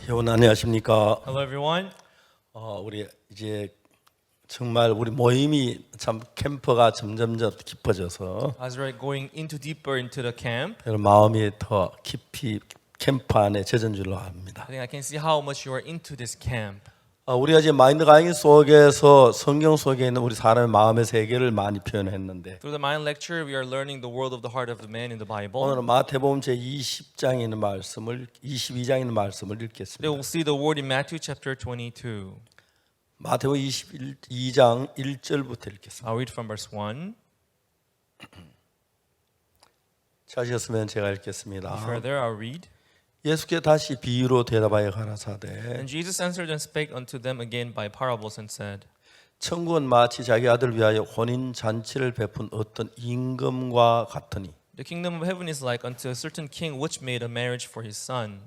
여러분 안녕하십니까? Hello, everyone. 우리 이제 정말 우리 모임이 참 캠프가 점점점 깊어져서 As we're going deeper into the camp, 여러분 마음이 더 깊이 캠프 안에 젖은 줄로 압니다. I think I can see how much you are into this camp. 우리가 이제 마인드 가잉 속에서 성경 속에 있는 우리 사람의 마음의 세계를 많이 표현했는데 Through the Mind lecture, we are learning the world of the heart of the man in the Bible. 오늘은 마태복음 제 20장에 있는 말씀을 22장에 있는 말씀을 Today 읽겠습니다. we'll see the word in Matthew chapter 22. 마태복음 22장 1절부터 읽겠습니다. I'll read from verse 1. 찾으셨으면 제가 읽겠습니다. Further, I'll read. 예수께 다시 비유로 대답하여 가라사대 And Jesus answered and spake unto them again by parables and said, 천국은 마치 자기 아들 위하여 혼인 잔치를 베푼 어떤 임금과 같으니 The kingdom of heaven is like unto a certain king which made a marriage for his son.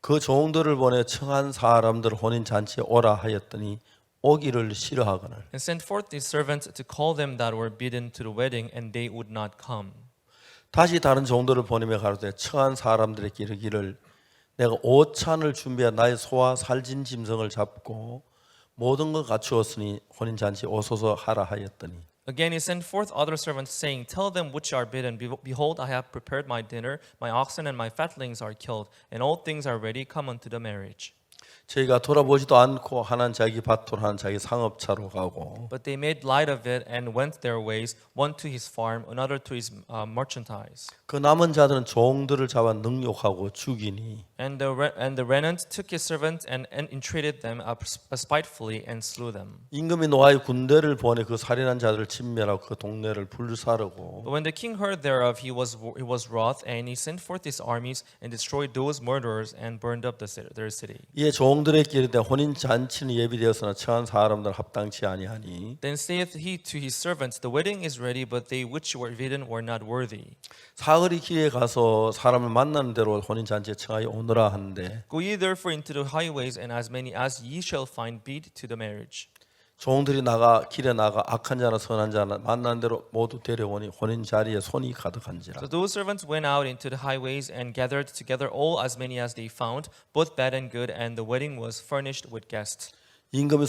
그 종들을 보내 청한 사람들 혼인 잔치에 오라 하였더니 오기를 싫어하거늘 And sent forth his servants to call them that were bidden to the wedding, and they would not come. 다시 다른 종들을 보내며 가로되 청한 사람들에게 이르기를 내가 오찬을 준비한 나의 소와 살진 짐승을 잡고 모든 것 갖추었으니 혼인 잔치 오소서 하라 하였더니 Again he sent forth other servants, saying, Tell them which are bidden, Behold, I have prepared my dinner, my oxen and my fatlings are killed, and all things are ready, come unto the marriage. 저희가 돌아보지도 않고 하나는 자기 밭으로 하나는 자기 상업차로 가고 But they made light of it and went their ways, one to his farm, another to his merchandise. 그 남은 자들은 종들을 잡아 능욕하고 죽이니 And the remnant took his servants and entreated them spitefully and slew them. 임금이 노아의 군대를 보내 그 살인한 자들을 진멸하고 그 동네를 불사르고 But when the king heard thereof, he was wroth, and he sent forth his armies and destroyed those murderers and burned up their city. 이에 종들에게 이르되 혼인 잔치는 예비되었으나 청한 사람들 합당치 아니하니 Then saith he to his servants, The wedding is ready, but they which were bidden were not worthy. 사거리 길에 가서 사람을 만나는 대로 혼인 잔치에 청하여 오너라 하는데 Go ye therefore into the highways, and as many as ye shall find, bid to the marriage. 종들이 길에 나가 악한 자나 선한 자나 만나는 대로 모두 데려오니 혼인 자리에 손이 가득한지라 So those servants went out into the highways and gathered together all as many as they found, both bad and good, and the wedding was furnished with guests. 임금이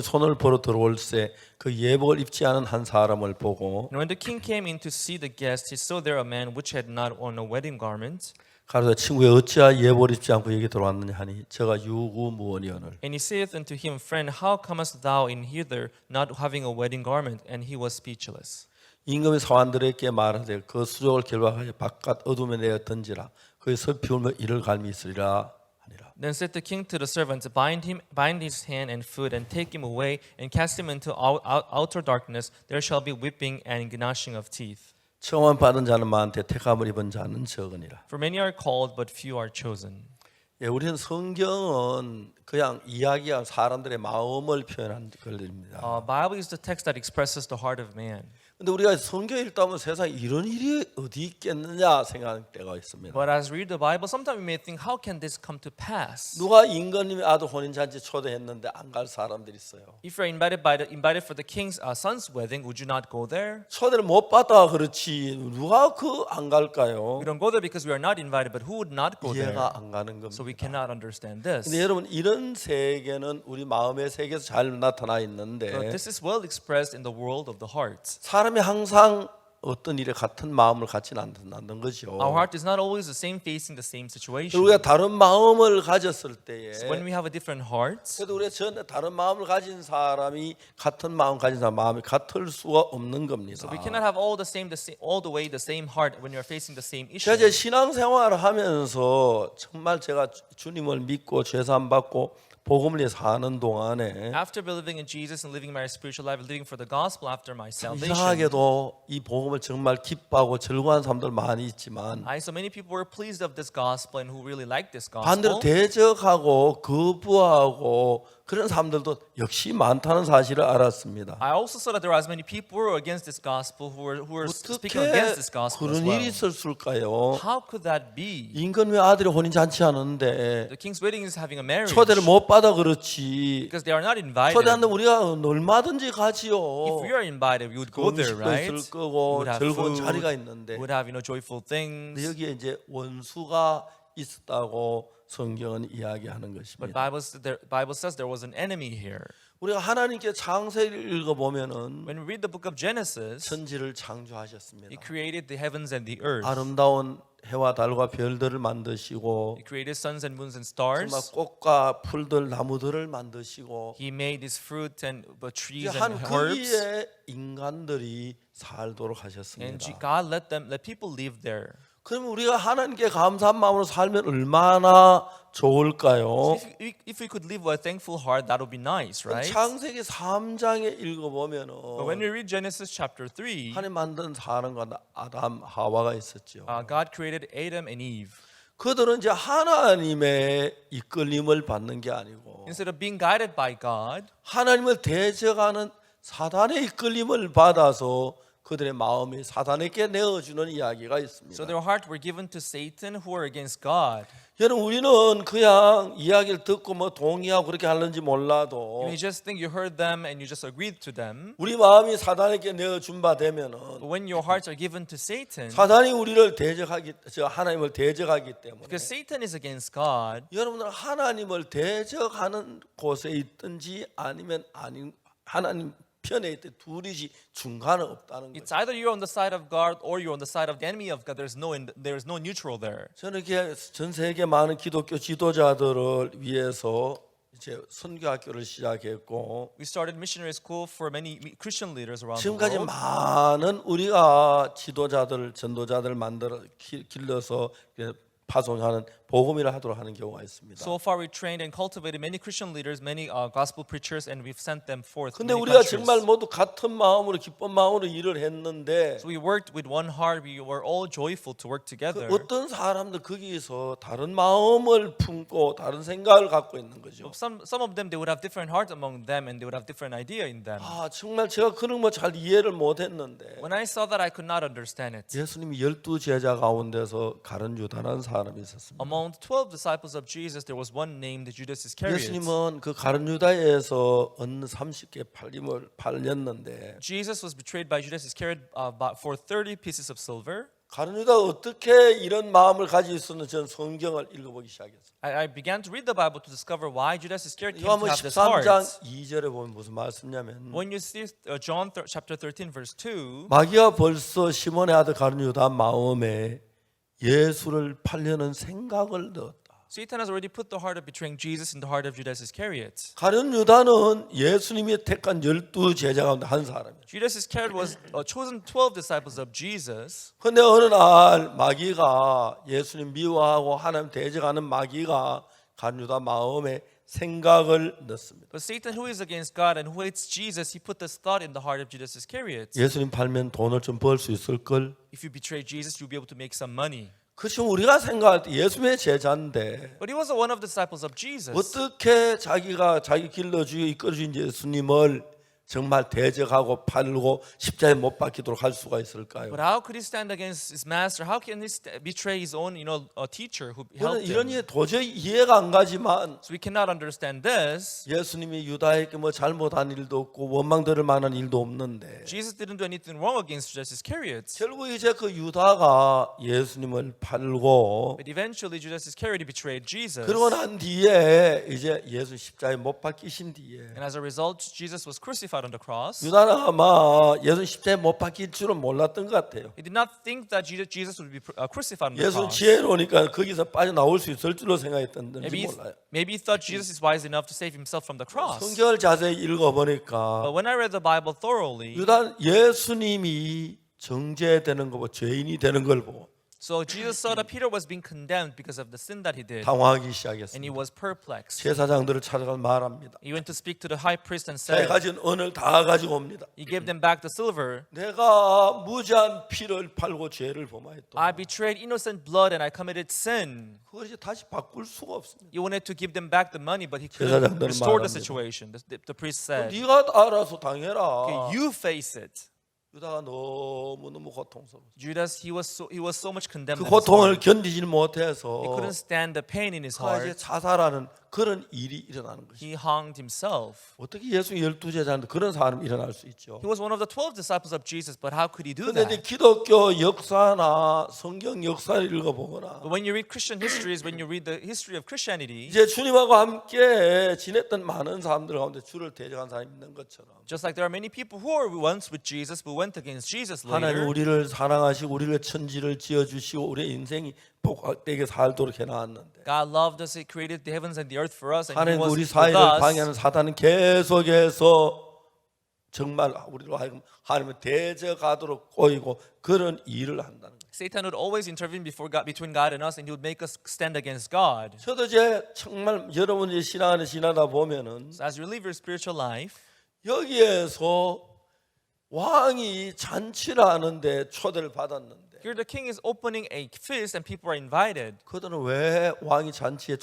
손을 벌어 들어올세 그 예복을 입지 않은 한 사람을 보고 And when the king came in to see the guests, he saw there a man which had not on a wedding garment. 가로되 친구야 어찌하여 예복을 입지 않고 여기 들어왔느냐 하니 저가 유구무원이오늘 And he saith unto him, Friend, how comest thou in hither, not having a wedding garment? And he was speechless. 임금이 사환들에게 말하되 그 수족을 결박하여 바깥 어둠에 내어 던지라 그의 서피울며 이를 갈미 있으리라 하니라 Then said the king to the servants, Bind his hand and foot, and take him away, and cast him into outer darkness. There shall be weeping and gnashing of teeth. 청원 받은 자는 많되 택함을 입은 자는 적으니라. For many are called, but few are chosen. 예, 우리는 성경은 그냥 이야기한 사람들의 마음을 표현한 글입니다. Bible is the text that expresses the heart of man. 근데 우리가 성경 읽다 보면 세상에 이런 일이 어디 있겠느냐 생각할 때가 있습니다. But as we read the Bible, sometimes we may think, how can this come to pass? 누가 임금님의 아들 혼인잔치 초대했는데 안 갈 사람들이 있어요. If you're invited for the king's son's wedding, would you not go there? 초대를 못 받아 그렇지 누가 안 갈까요? We don't go there because we are not invited, but who would not go there? 이해가 안 가는 So we 겁니다. cannot understand this. 근데 여러분 이런 세계는 우리 마음의 세계에서 잘 나타나 있는데 But this is well expressed in the world of the heart. 사람이 항상 어떤 일에 같은 마음을 갖지는 않는 거죠. Our heart is not always the same facing the same situation. 우리가 다른 마음을 가졌을 때에 So when we have a different heart, 그래도 우리가 전에 다른 마음을 가진 사람이 같은 마음 가진 사람 마음이 같을 수가 없는 겁니다. so we cannot have all the way the same heart when you're facing the same issue. 제가 이제 신앙생활을 하면서 정말 제가 주님을 믿고 죄사함 받고 복음을 위해 사는 동안에 After believing in Jesus and living my spiritual life, living for the gospel after my salvation, 이상하게도 이 복음을 정말 기뻐하고 즐거워하는 사람들 많이 있지만 so many people were pleased of this gospel and who really liked this 반대로 gospel. 대적하고 거부하고 그런 사람들도 역시 많다는 사실을 알았습니다. I also saw that there were as many people who were against this gospel who were speaking 어떻게 against this gospel as 그런 well. 일이 있었을까요? How could that be? 임금의 아들이 혼인 잔치하는데 The king's wedding is having a marriage 초대를 못 받아 그렇지. because they are not invited. 초대하는데 우리가 얼마든지 가지요. If we are invited, we would go there, 음식도 right? 있을 거고 We would have 즐거운 food, 자리가 있는데 we would have joyful 근데 things. 여기에 이제 원수가 있었다고 성경은 이야기하는 But 것입니다. Bible says there was an enemy here. 우리가 하나님께 창세기를 읽어보면은 When we read the book of Genesis, 천지를 창조하셨습니다. He created the heavens and the earth. 아름다운 해와 달과 별들을 만드시고 He created suns and moons and 정말 stars. 꽃과 풀들 나무들을 만드시고 He made this fruit and trees 한 and herbs. 거기에 인간들이 살도록 하셨습니다. And God let people live there. 그럼 우리가 하나님께 감사한 마음으로 살면 얼마나 좋을까요? If we could live with a thankful heart, that would be nice, right? 창세기 3장에 읽어보면은 But when we read Genesis chapter 3, 하나님 만든 사람과 아담 하와가 있었죠. God created Adam and Eve. 그들은 이제 하나님의 이끌림을 받는 게 아니고 Instead of being guided by God, 하나님을 대적하는 사단의 이끌림을 받아서 그들의 마음이 사단에게 내어주는 이야기가 있습니다. so their heart were given to Satan, who were against God. 여러분 우리는 그냥 이야기를 듣고 뭐 동의하고 그렇게 하는지 몰라도 You may just think you heard them and you just agreed to them. 우리 마음이 사단에게 내어준 바 되면은 But when your hearts are given to Satan, 사단이 우리를 하나님을 대적하기 때문에 because Satan is against God, 여러분들 하나님을 대적하는 곳에 있든지 아니면 하나님 편에 있든 둘이지 중간은 없다는 거죠. it's either you're on the side of God or you're on the side of the enemy of God. There's no neutral there. 저는 이렇게 전 세계 많은 기독교 지도자들을 위해서 이제 선교학교를 시작했고 We started missionary school for many Christian leaders around the 지금까지 world. 많은 우리가 지도자들, 전도자들 만들어 길러서 파송하는 복음이라 하도록 하는 경우가 있습니다. So far, we trained and cultivated many Christian leaders, many gospel preachers, and we've sent them forth. to 근데 many 우리가 countries. 정말 모두 같은 마음으로 기쁜 마음으로 일을 했는데 So we worked with one heart. We were all joyful to work together. 어떤 사람들 거기서 다른 마음을 품고 다른 생각을 갖고 있는 거죠. Some of them, they would have different hearts among them, and they would have different idea in them. 아 정말 제가 그런 거 잘 이해를 못했는데 When I saw that, I could not understand it. 예수님이 12 제자 가운데서 가룟 유다라는 사람이 있었습니다. Among the 12 disciples of Jesus, there was one named Judas Iscariot. 예수님은 그 가룟 유다에서 은 30개 팔렸는데 Jesus was betrayed by Judas Iscariot for 30 pieces of silver. 가룟 유다가 어떻게 이런 마음을 가지고 있었는지 저는 성경을 읽어보기 시작했어요. I began to read the Bible to discover why Judas Iscariot came to 요한복음 have this heart. 13장 2절에 보면 무슨 말씀냐면 When you see John chapter 13 verse 2, 마귀가 벌써 시몬의 아들 가룟 유다 마음에 예수를 팔려는 생각을 넣었다. Satan has already put the heart of betraying Jesus in the heart of Judas Iscariot. 가룟 유다는 예수님이 택한 12 제자 가운데 한 사람이에요. Judas Iscariot was chosen 12 disciples of Jesus. 근데 어느 날 마귀가 예수님 미워하고 하나님 대적하는 마귀가 가룟 유다 마음에 생각을 넣습니다. But Satan, who is against God and who hates Jesus, he put this thought in the heart of Judas Iscariot. 예수님 팔면 돈을 좀 벌 수 있을 걸. If you betray Jesus, you'll be able to make some money. 그렇지 우리가 생각할 때 예수님의 제자인데 But he was one of the disciples of Jesus. 어떻게 자기가 자기 길러주고 이끌어준 예수님을 정말 대적하고 팔고 십자가에 못 박히도록 할 수가 있을까요? But how could he stand against his master? How can he betray his own, a teacher who 저는 helped 이런 him? 게 도저히 이해가 안 가지만 So we cannot understand this. 예수님이 유다에게 뭐 잘못한 일도 없고 원망들을 만한 일도 없는데 Jesus didn't do anything wrong against Judas Iscariot. 결국 이제 그 유다가 예수님을 팔고 But eventually Judas Iscariot betrayed Jesus. 그러고 난 뒤에 이제 예수 십자가에 못 박히신 뒤에 And as a result, Jesus was crucified on the cross. 유다는 아마 예수 십자가에 못 박힐 줄은 몰랐던 것 같아요. He did not think that Jesus would be crucified on the 예수 cross. 지혜로우니까 거기서 빠져나올 수 있을 줄로 생각했던지 몰라요. Maybe he thought Jesus is wise enough to save himself from the cross. 성경을 자세히 읽어보니까 But when I read the Bible thoroughly, 유다 예수님이 정죄되는 거 보고 죄인이 되는 걸 보고 so Jesus saw that Peter was being condemned because of the sin that he did, 당황하기 and he 시작했습니다. was perplexed. 제사장들을 찾아가 말합니다. He went to speak to the high priest and 자기 said, 가진 은을 다 가지고 옵니다. he gave them back the silver. 내가 무지한 피를 팔고 죄를 범하였다. I betrayed innocent blood and I committed sin. 그걸 이제 다시 바꿀 수가 없습니다. He wanted to give them back the money, but he couldn't 제사장들은 restore the 말합니다. situation. The priest said, 네가 알아서 당해라. okay, you face it. 유다가 너무너무 고통스러워. Judas, he was so much condemned. 그 in his 고통을 heart. 견디질 못해서 He couldn't stand the pain in his 그가 이제 heart. 자살하는 그런 일이 일어나는 것이죠. He hanged himself. 어떻게 예수 12제자인데 그런 사람이 일어날 수 있죠? He was one of the 12 disciples of Jesus, but how could he do 그런데 이제 that? 기독교 역사나 성경 역사를 읽어보거나 But when you read Christian histories, when you read the history of Christianity, 이제 주님하고 함께 지냈던 많은 사람들 가운데 주를 대적한 사람이 있는 것처럼 just like there are many people who were once with Jesus but went against Jesus 하나님 later, 우리를 사랑하시고 우리를 천지를 지어주시고 우리의 인생이 복되게 살도록 해놨는데 God loved us, He created the heavens and the earth for us, and He 하나님 was 우리 with 사이를 us. 방해하는 사단은 계속해서 정말 우리로 하여금 하나님을 대적하도록 꼬이고 그런 일을 한다는 거예요. Satan would always intervene between God and us, and he would make us stand against God. 저도 이제 정말 여러분이 신앙을 지나다 보면은 So as you live your spiritual life, 여기에서 왕이 잔치를 하는데 초대를 받았는데 here the king is opening a feast and people are invited. 그들은 왜 왕이 잔치에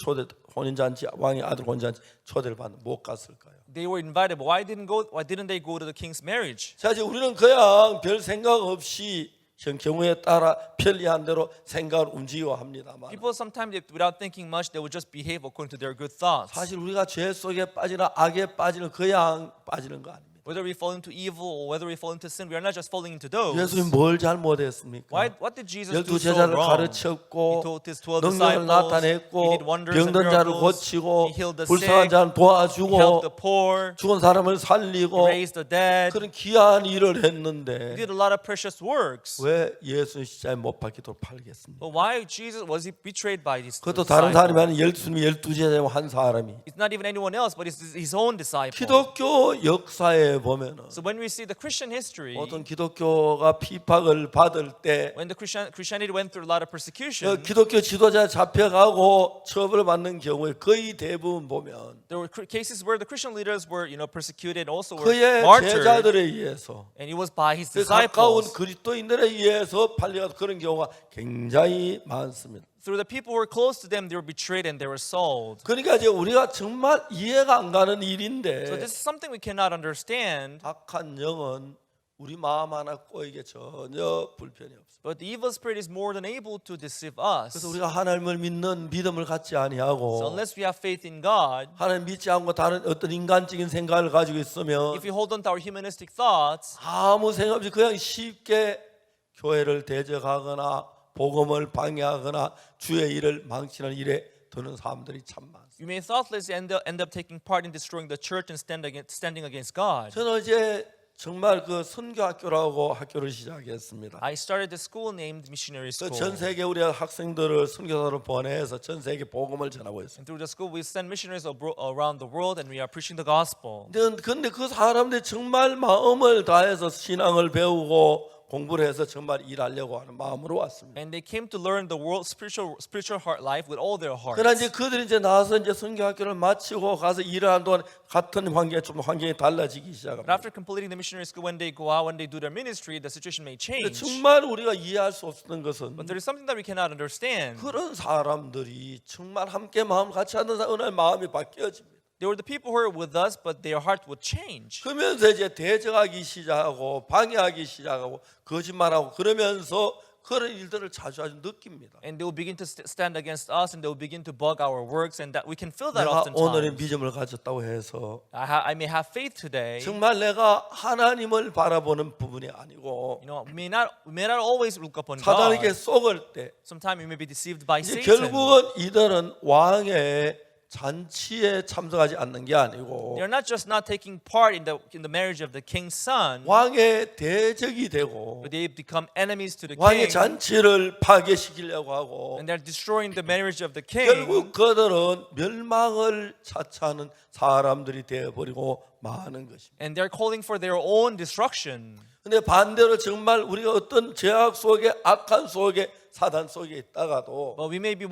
혼인 잔치 왕의 아들 혼인 잔치 초대를 받는 못 갔을까요? They were invited, but why didn't they go to the king's marriage? 자 이제 우리는 그냥 별 생각 없이 경우에 따라 편리한 대로 생각을 움직여 합니다만 People sometimes, without thinking much, they would just behave according to their good thoughts. 사실 우리가 죄 속에 빠지나 악에 빠지는 그냥 빠지는 거 아닙니다. Whether we fall into evil or whether we fall into sin, we are not just falling into those. 예수님 뭘 잘못했습니까? What did Jesus do 12 so 제자를 wrong? 가르쳤고 He taught his 12 능력을 disciples. 나타냈고 He did wonders and 병든 자를 miracles. 고치고 He healed the 불쌍한 sick. 자를 He helped 도와주고 the poor. 죽은 사람을 He 살리고 raised the dead. 그런 귀한 일을 He 했는데 did a lot of precious works. 왜 예수는 십자가에 못 박히도록 팔겠습니까? But why was he betrayed by these 그것도 다른 disciples? 사람이 아닌 예수님이 12제자 한 사람이 It's not even anyone else, but it's his own disciple. 기독교 역사에 보면은 So when we see the Christian history, 어떤 기독교가 피박을 받을 때 when the Christianity went through a lot of persecution, 기독교 지도자 잡혀가고 처벌받는 경우에 거의 대부분 보면 there were cases where the Christian leaders were, persecuted, also were 그의 martyred, 제자들에 의해서 and it was by his 그 가까운 disciples. 그리스도인들에 의해서 팔려가 그런 경우가 굉장히 많습니다. Through the people who were close to them, they were betrayed and they were sold. 그러니까 이제 우리가 정말 이해가 안 가는 So 일인데 this is something we cannot understand. 악한 영은 우리 마음 하나 꼬이게 전혀 불편이 없어요. But the evil spirit is more than able to deceive us. 그래서 우리가 하나님을 믿는 믿음을 갖지 So 아니하고 unless we have faith in God, 하나님 믿지 않고 다른 어떤 인간적인 생각을 가지고 있으면 if we hold on to our humanistic thoughts, 아무 생각 없이 그냥 쉽게 교회를 대적하거나 복음을 방해하거나 주의 일을 망치는 일에 드는 사람들이 참 많습니다. you may thoughtlessly end up taking part in destroying the church and standing against God. 저는 이제 정말 그 선교학교라고 학교를 시작했습니다. I started a school named Missionary School. 전 세계 우리 학생들을 선교사로 보내서 전 세계 복음을 전하고 있습니다. And through the school, we send missionaries around the world, and we are preaching the gospel. 근데 그 사람들이 정말 마음을 다해서 신앙을 배우고 공부를 해서 정말 일하려고 하는 마음으로 왔습니다. And they came to learn the world spiritual heart life with all their hearts. 그러나 이제 그들이 이제 나와서 이제 선교학교를 마치고 가서 일하는 동안 같은 환경이 달라지기 But 시작합니다. after completing the missionary school, when they go out, when they do their ministry, the situation may change. 정말 우리가 이해할 수 없는 것은 But there is something that we cannot understand. 그런 사람들이 정말 함께 마음 같이 하는 사람의 마음이 바뀌어집니다. They were the people who were with us, but their heart would change. 그러면서 이제 대적하기 시작하고 방해하기 시작하고 거짓말하고 그러면서 그런 일들을 자주 느낍니다. And they will begin to stand against us, and they will begin to bug our works, and that we can feel that 내가 오늘의 oftentimes. 믿음을 가졌다고 해서 I may have faith today. 정말 내가 하나님을 바라보는 부분이 아니고 We may not always look upon 사단에게 God. 속을 때 Sometimes we may be deceived by 이제 Satan. 결국은 이들은 왕의 잔치에 참석하지 않는 게 아니고 They're not just not taking part in the marriage of the king's son, 왕의 대적이 되고 but they become enemies to the 왕의 king, 잔치를 파괴시키려고 하고 and they're destroying the marriage of the 결국 king. 그들은 멸망을 차차하는 사람들이 되어버리고 마는 것입니다. And they're calling for their own destruction. 근데 반대로 정말 우리가 어떤 죄악 속에 악한 속에 사단 속에 있다가도 But we may be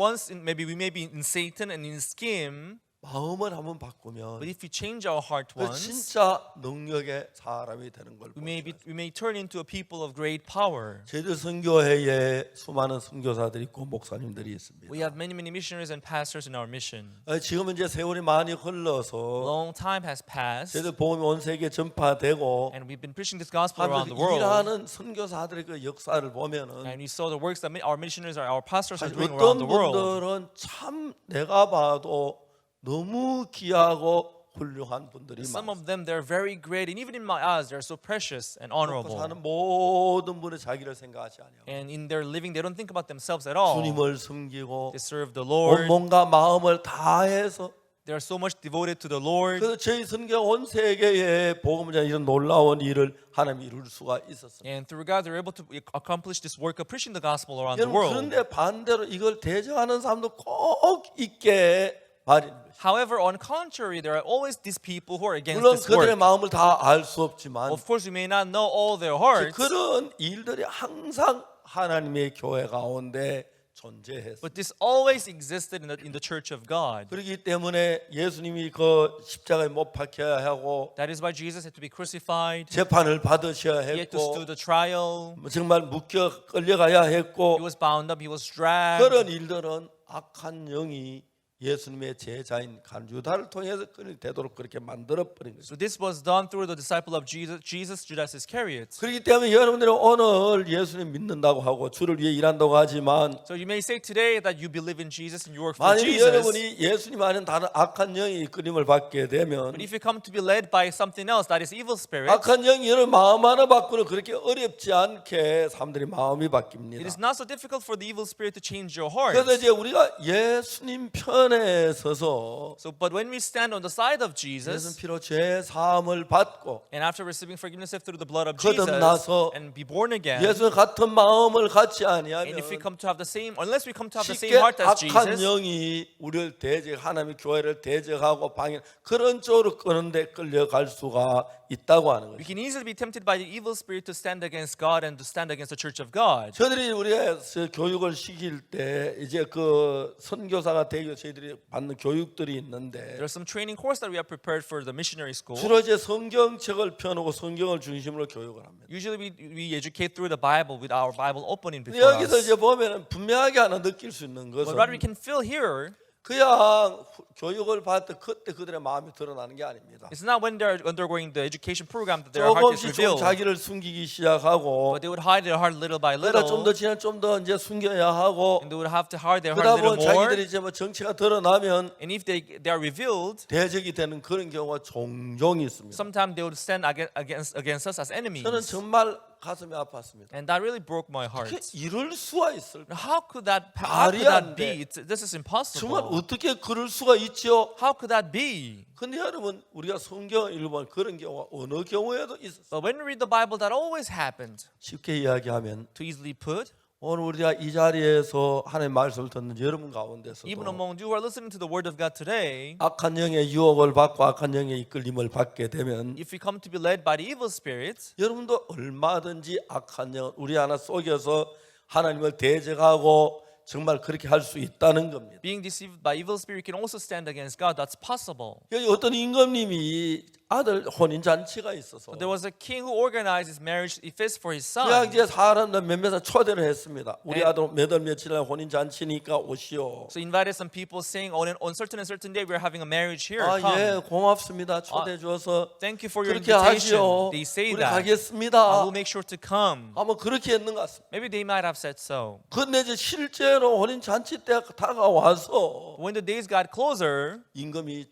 in Satan and in his scheme. 마음을 한번 바꾸면 But if we change our heart 그 once, 진짜 능력의 사람이 되는 걸 we 보여요. may turn into a people of great power. 제주 선교회에 수많은 선교사들이 있고 목사님들이 있습니다. We have many missionaries and pastors in our mission. 지금은 이제 세월이 많이 흘러서 Long time has passed, 제주 복음이 온 세계에 전파되고 and we've been preaching this gospel around 하면서 the world. 일하는 선교사들의 그 역사를 보면은 And we saw the works that our missionaries, our pastors are 사실 doing around 어떤 the world. 분들은 참 내가 봐도 너무 귀하고 훌륭한 분들이 Some 많습니다. of them, they're very great, and even in my eyes, they're so precious and 먹고 honorable. 사는 모든 분의 자기를 생각하지 아니하고 And in their living, they don't think about themselves at all. 주님을 섬기고 They serve the Lord. 온몸과 마음을 다해서 They are so much devoted to the Lord. 그래서 저희 선교 온 세계에 복음을 전하는 이런 놀라운 일을 하나님이 이룰 수가 있었습니다. And through God, they're able to accomplish this work of preaching the gospel around the 여러분 world. 그런데 반대로 이걸 대적하는 사람도 꼭 있게 마련입니다. However, on contrary, there are always these people who are against 물론 this 그들의 work. 마음을 다 알 수 없지만 Of course, we may not know all their hearts, 그런 일들이 항상 하나님의 교회 가운데 존재했어요. but this always existed in the church of God. 그렇기 때문에 예수님이 그 십자가에 못 박혀야 하고 That is why Jesus had to be crucified. 재판을 받으셔야 He had to 했고 do the trial. 정말 묶여 끌려가야 He 했고 was bound up. He was dragged. 그런 일들은 악한 영이 예수님의 제자인 간주다를 통해서 되도록 그렇게 만들어 버린 거죠. So this was done through the disciple of Jesus, Judas Iscariot. 그렇기 때문에 여러분들은 오늘 예수님 믿는다고 하고 주를 위해 일한다고 하지만 So you may say today that you believe in Jesus and you work for 만약 Jesus. 여러분이 예수님 안에 다른 악한 영이 이끌림을 받게 되면 But if you come to be led by something else, that is evil spirit, 악한 영이 여러분 마음 하나 바꾸는 그렇게 어렵지 않게 사람들이 마음이 it 바뀝니다. is not so difficult for the evil spirit to change your heart. 그래서 이제 우리가 예수님 편에 서서 So, but when we stand on the side of 예수 Jesus, 피로 죄 사함을 받고 and after receiving forgiveness through the blood of 거듭나서 Jesus, and be born again, 예수 같은 마음을 갖지 and 아니하면 if we come to have the same, unless we come to have the same 쉽게 heart as 악한 Jesus, 영이 우리를 대적 하나님의 교회를 대적하고 방해 그런 쪽으로 끄는데 끌려갈 수가 있다고 하는 we 거죠. can easily be tempted by the evil spirit to stand against God and to stand against the church of God. 저들이 우리가 교육을 시킬 때 이제 그 선교사가 되기 위해서 저희들이 받는 교육들이 있는데 There are some training course that we have prepared for the missionary school. 주로 이제 성경책을 펴놓고 성경을 중심으로 교육을 합니다. Usually we educate through the Bible with our Bible opening 근데 before 여기서 us. 이제 보면 분명하게 하나 느낄 수 있는 But 것은 what we can feel here, 그냥 교육을 받을 때 그때 그들의 마음이 드러나는 게 아닙니다. it's not when they're undergoing the education program that their heart is 조금씩 좀 revealed, 자기를 숨기기 시작하고 but they would hide their heart little by 그러다 little, 좀 더 지나 좀 더 이제 숨겨야 하고 and they would have to hide their 그러다 heart a 보면 little more. 자기들이 이제 뭐 정체가 드러나면 And if they are revealed, 대적이 되는 그런 경우가 종종 있습니다. sometimes they would stand against us as enemies. 저는 정말 가슴이 아팠습니다. And that really broke my heart. 어떻게 이럴 수가 있을까? How could that 말이 안 be? 돼. This is 정말 impossible. 어떻게 그럴 수가 있죠? How could that be? 근데 여러분 우리가 성경을 읽으면 그런 경우가 어느 경우에도 있었어요. But when we read the Bible, that always happened. 쉽게 이야기하면 To easily put, 오늘 우리가 이 자리에서 하나님의 말씀을 듣는 여러분 가운데서도 even among you who are listening to the Word of God today, 악한 영의 유혹을 받고 악한 영의 이끌림을 받게 되면 if we come to be led by the evil spirits, 여러분도 얼마든지 악한 영 우리 하나 속여서 하나님을 대적하고 정말 그렇게 할 수 있다는 겁니다. being deceived by evil spirit, can also stand against God. That's possible. 여기 어떤 임금님이 아들 혼인 잔치가 있어서 There was a king who organized his marriage feast for his 그냥 son. 이제 사람들 몇몇을 초대를 했습니다. 우리 네. 아들 몇 월 며칠 날 혼인 잔치니까 오시오. So invited some people saying, on certain and certain day we're having a marriage here. 아, Come. 예, 고맙습니다. 초대해 주어서 Thank you for your 그렇게 invitation. 하시오. They say 우리 that. I 가겠습니다. will make sure to come. 아마 그렇게 했는 것 같습니다. Maybe they might have said so. 근데 이제 실제로 혼인 잔치 때가 다가와서 When the days got closer, 임금이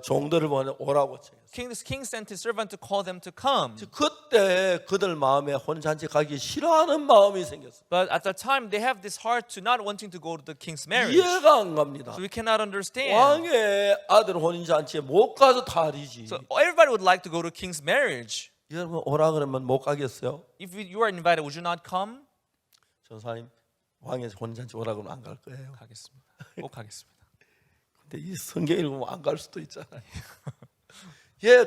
종들을 보내 오라고 쳐. king sent his servant to call them to come. 그때 그들 마음에 혼인 잔치 가기 싫어하는 마음이 생겼어요. But at that time, they have this heart to not wanting to go to the king's marriage. 이해가 안 갑니다. So we cannot understand. 왕의 아들 혼인 잔치에 못 가서 탈이지. So everybody would like to go to king's marriage. 여러분 오라 그러면 못 가겠어요? If you are invited, would you not come? 전사님 왕의 혼인 잔치 오라 그러면 안 갈 거예요. 가겠습니다. 꼭 가겠습니다. 근데 이 성경 읽으면 안 갈 수도 있잖아요. 예,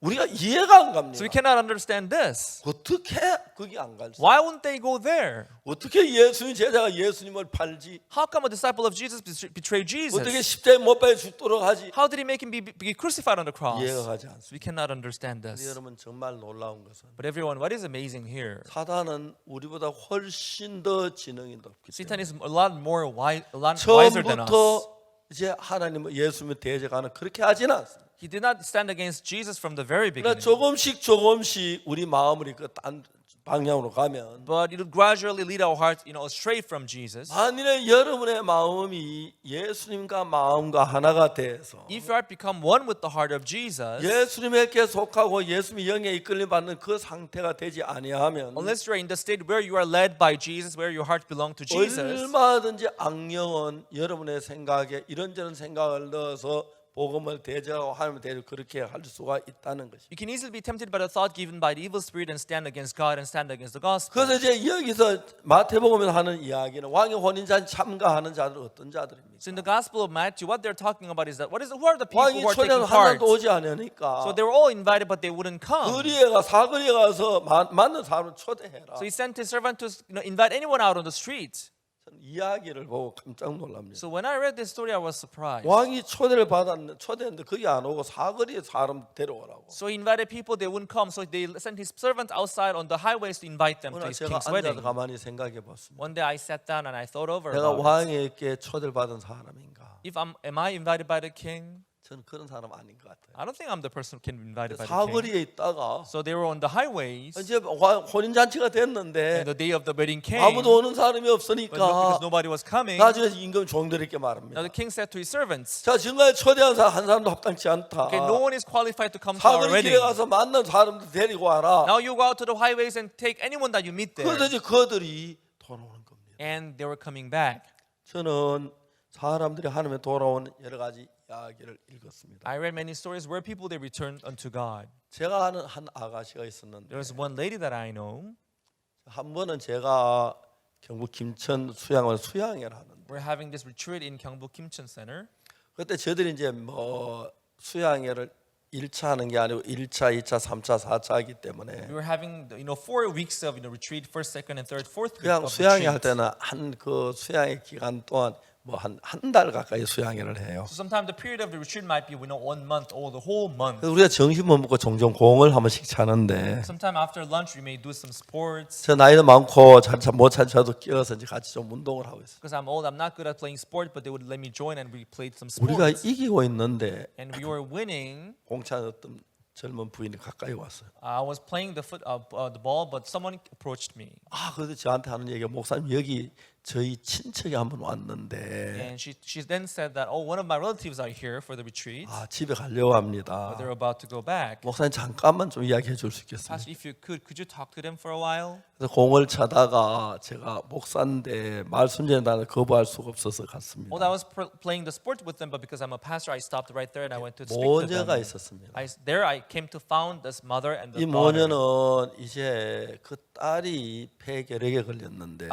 우리가 이해가 안 갑니다. So we cannot understand this. 어떻게 거기 안 갈 수? Why wouldn't they go there? 어떻게 예수님 제자가 예수님을 팔지? How come a disciple of Jesus betrayed 어떻게 Jesus? 십자가에 못 박혀 죽도록 하지? How did he make him be crucified on the cross? 이해가 가지 않습니다. So we cannot understand 근데 this. 여러분 정말 놀라운 것은 But everyone, what is amazing here? 사단은 우리보다 훨씬 더 지능이 높기 Satan 때문에 is a lot wiser than us. 처음부터 이제 하나님을 예수님을 대적하는 그렇게 하지는 않습니다. He did not stand against Jesus from the very 그러나 beginning. 조금씩 우리 마음을 방향으로 가면 but it'll gradually lead our hearts, astray from Jesus. 만일에 여러분의 마음이 예수님과 마음과 하나가 돼서 If your heart become one with the heart of Jesus, 예수님에게 속하고 예수님의 영에 이끌림 받는 그 상태가 되지 아니하면 unless you're in the state where you are led by Jesus, where your heart belongs to Jesus, 얼마든지 악령은 여러분의 생각에 이런저런 생각을 넣어서 복음을 대적하고 하나님을 대적 그렇게 할 수가 있다는 것이. you can easily be tempted by the thought given by the evil spirit and stand against God and stand against the gospel. 그래서 이제 여기서 마태복음에서 하는 이야기는 왕의 혼인잔치 참가하는 자들 어떤 자들입니까? So in the Gospel of Matthew, what they're talking about is that who are the people 왕이 who are taking 초대는 part? 하나도 오지 않으니까 So they were all invited, but they wouldn't come. 사거리에 가서 맞는 사람을 초대해라. So he sent his servant to invite anyone out on the streets. 저는 이야기를 보고 깜짝 놀랍니다. So when I read this story, I was surprised. 왕이 초대했는데 거기 안 오고 사거리에 사람 데려오라고. So he invited people, they wouldn't come. So they sent his servants outside on the highways to invite them to 오늘 his 제가 king's wedding. 앉아서 가만히 생각해 봤습니다. One day I sat down and I thought over 내가 about it. 왕에게 초대를 받은 사람인가? Am I invited by the king? 저는 그런 사람 아닌 것 같아요. I don't think I'm the person who can be invited by the king. 사거리에 있다가 So they were on the highways. 이제 혼인 잔치가 And 됐는데 the day of the wedding came. 아무도 오는 사람이 But 없으니까 because nobody was coming. 나중에 임금 종들에게 Now 말합니다. the king said to his servants, 자, 지금까지 초대한 사람 한 사람도 합당치 않다. okay, no one is qualified to come to our 사거리 wedding. 길에 가서 만난 사람들 데리고 와라. Now you go out to the highways and take anyone that you meet there. 그래서 이제 그들이 돌아오는 겁니다. And they were coming back. 저는 사람들이 하나님에 돌아온 여러 가지 이야기를 읽었습니다. I read many stories where people they returned unto God. 제가 아는 한 아가씨가 있었는데 There was one lady that I know. 한 번은 제가 경북 김천 수양을 수양회를 하는데 We're having this retreat in Gyeongbuk Kimcheon Center. 그때 저들이 이제 뭐 수양회를 1차 하는 게 아니고 1차, 2차, 3차, 4차 하기 때문에 We were having 4 weeks of retreat, first, second, and third, fourth week 그냥 of 수양회 할 retreat. 때는 한 그 수양회 기간 동안 뭐 한 달 가까이 수양회를 해요. So sometimes the period of the retreat might be 1 month or the whole month. 그래서 우리가 점심 못 먹고 종종 공을 한 번씩 차는데 Sometime after lunch we may do some sports. 저 나이도 많고 못 차도 끼어서 이제 같이 좀 운동을 하고 있어요. Because I'm old, I'm not good at playing sport, but they would let me join and we played some 우리가 sports. 이기고 있는데 And we were winning. 공차는 어떤 젊은 부인이 가까이 왔어요. I was playing the ball, but someone approached me. 아, 그래서 저한테 하는 얘기가 목사님 여기 저희 친척이 한 번 왔는데 And she then said that, one of my relatives are here for the retreat, 아, 집에 가려고 합니다. but they're about to go back. 목사님 잠깐만 좀 이야기해 줄 수 있겠습니까? Pastor, if you could you talk to them for a while? 그래서 공을 차다가 제가 목사인데 말씀 전하는 거부할 수가 없어서 갔습니다. Well, I was playing the sport with them, but because I'm a pastor, I stopped right there and I went to speak to them. 모녀가 있었습니다. I came to found this mother and the 이 daughter. 모녀는 이제 그 딸이 폐결핵에 걸렸는데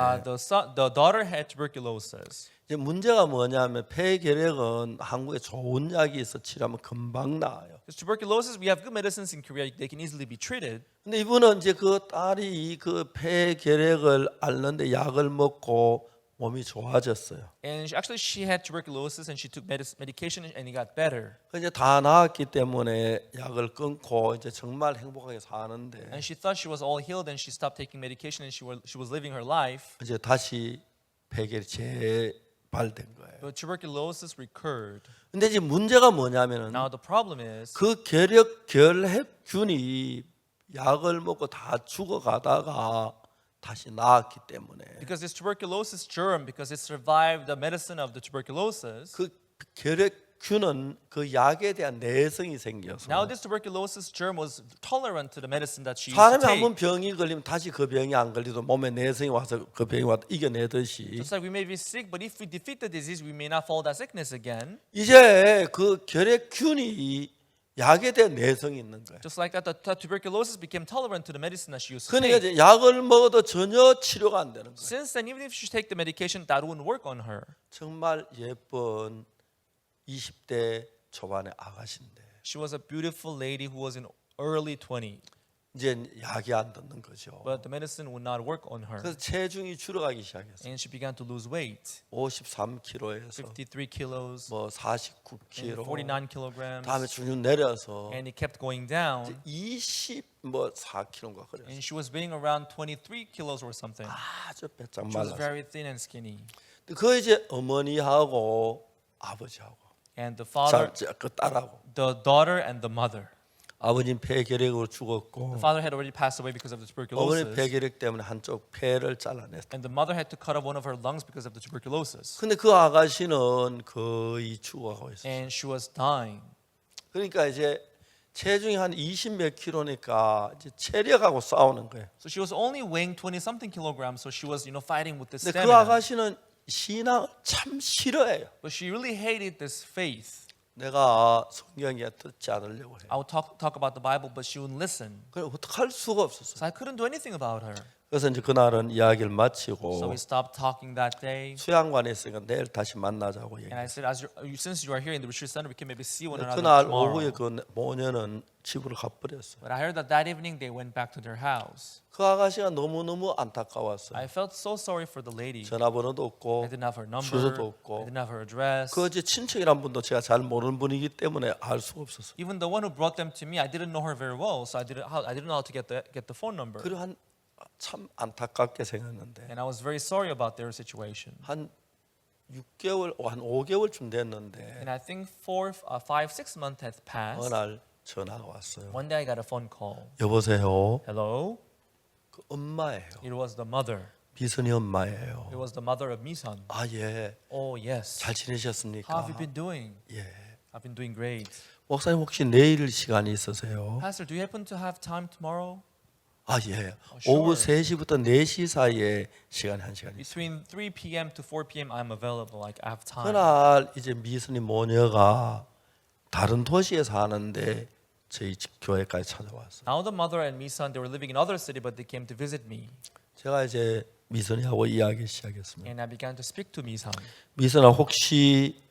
The daughter had tuberculosis. 이제 문제가 뭐냐면 폐결핵은 한국에 좋은 약이 있어 치료하면 금방 나아요. Because tuberculosis, we have good medicines in Korea. They can easily be treated. 근데 이분은 이제 그 딸이 그 폐결핵을 앓는데 약을 먹고 몸이 좋아졌어요. And she had tuberculosis and she took medication and it got better. 이제 다 나았기 때문에 약을 끊고 이제 정말 행복하게 사는데 And she thought she was all healed and she stopped taking medication and she was living her life. 이제 다시 폐결이 재발된 거예요. But tuberculosis recurred. 근데 이제 문제가 뭐냐면은 Now the problem is 그 결핵균이 약을 먹고 다 죽어가다가 다시 나았기 때문에 because this tuberculosis germ, because it survived the medicine of the tuberculosis. 그 결핵균은 그 약에 대한 내성이 생겨서 Now this tuberculosis germ was tolerant to the medicine that she used to 사람이 take. 한번 병이 걸리면 다시 그 병이 안 걸리도 몸에 내성이 와서 그 병이 와서 이겨내듯이 Just like we may be sick, but if we defeat the disease, we may not fall that sickness again. 이제 그 결핵균이 약에 대한 내성이 있는 거예요. Just like that, the tuberculosis became tolerant to the medicine that she used to 그러니까 take. 이제 약을 먹어도 전혀 치료가 안 되는 거예요. Since then, even if she take the medication, that wouldn't work on her. 정말 예쁜 20대 초반의 아가씨인데 She was a beautiful lady who was in early 20s, 이제 약이 안 듣는 거죠. but the medicine would not work on her. 그래서 체중이 줄어가기 시작했어요. And she began to lose weight, 53kg에서 53 kilos, 뭐 and 49kg 49 kilograms, 다음에 쭉쭉 내려서 and it kept going down. 24kg인가 그랬어요. And she was weighing around 23 kilos or something. 아주 배짱 She was 말랐어요. very thin and skinny. 그 이제 어머니하고 아버지하고 And the father, 그 딸하고 the daughter, and the mother. 아버님 폐결핵으로 The 죽었고 father had already passed away because of the 어머니 tuberculosis, 폐결핵 때문에 한쪽 폐를 잘라냈다. and the mother had to cut off one of her lungs because of the tuberculosis, 근데 그 아가씨는 거의 죽어가고 있어요. and she was dying. 그러니까 이제 체중이 한 20몇 킬로니까 이제 체력하고 싸우는 거예요. So she was only weighing 20 something kilograms, so she was, fighting with this 근데 그 stamina. 아가씨는 신앙을 참 싫어해요. But she really hated this faith. 내가 성경에 듣지 않으려고 해요. I would talk about the Bible, but she wouldn't listen. 그래 어떡할 수가 없었어요. So I couldn't do anything about her. 그래서 이제 그날은 이야기를 So 마치고 we stopped talking that day. 수양관에 있으니까 내일 다시 만나자고 And I 얘기했어요. said, since you are here in the retreat center, we can maybe see one another 그날 tomorrow. 오후에 그 모녀는 집으로 가버렸어요. But I heard that evening they went back to their house. 그 아가씨가 너무너무 안타까웠어요. I felt so sorry for the lady. 전화번호도 I 없고 didn't have her number. 주소도 I 없고 didn't have her address. 그 이제 친척이란 분도 제가 잘 모르는 분이기 때문에 알 수가 없었어요. Even the one who brought them to me, I didn't know her very well, so I didn't know how to get the phone number. 그리고 참 안타깝게 생각했는데 And I was very sorry about their situation. 한 6개월, 한 5개월쯤 됐는데 And I think 5-6 months had passed. 어느 날 전화가 왔어요. One day I got a phone call. 여보세요. Hello? 그 엄마예요. It was the mother. 미선이 엄마예요. It was the mother of Misan. 아 예. Oh yes. 잘 지내셨습니까? How have you been doing? 예. I've been doing great. 목사님 혹시 내일 시간이 있으세요? Pastor, do you happen to have time tomorrow? 아 예. sure. 오후 3시부터 4시 사이에 시간이 한 시간 있어요. Between 3 p.m. to 4 p.m. I'm available. Like I have time. 그날 이제 미선이 모녀가 다른 도시에 사는데 저희 교회까지 찾아왔어요. Now the mother and Misan, they were living in other city, but they came to visit me. 제가 이제 미선이하고 이야기 시작했습니다. And I began to speak to Misan. 미선아 혹시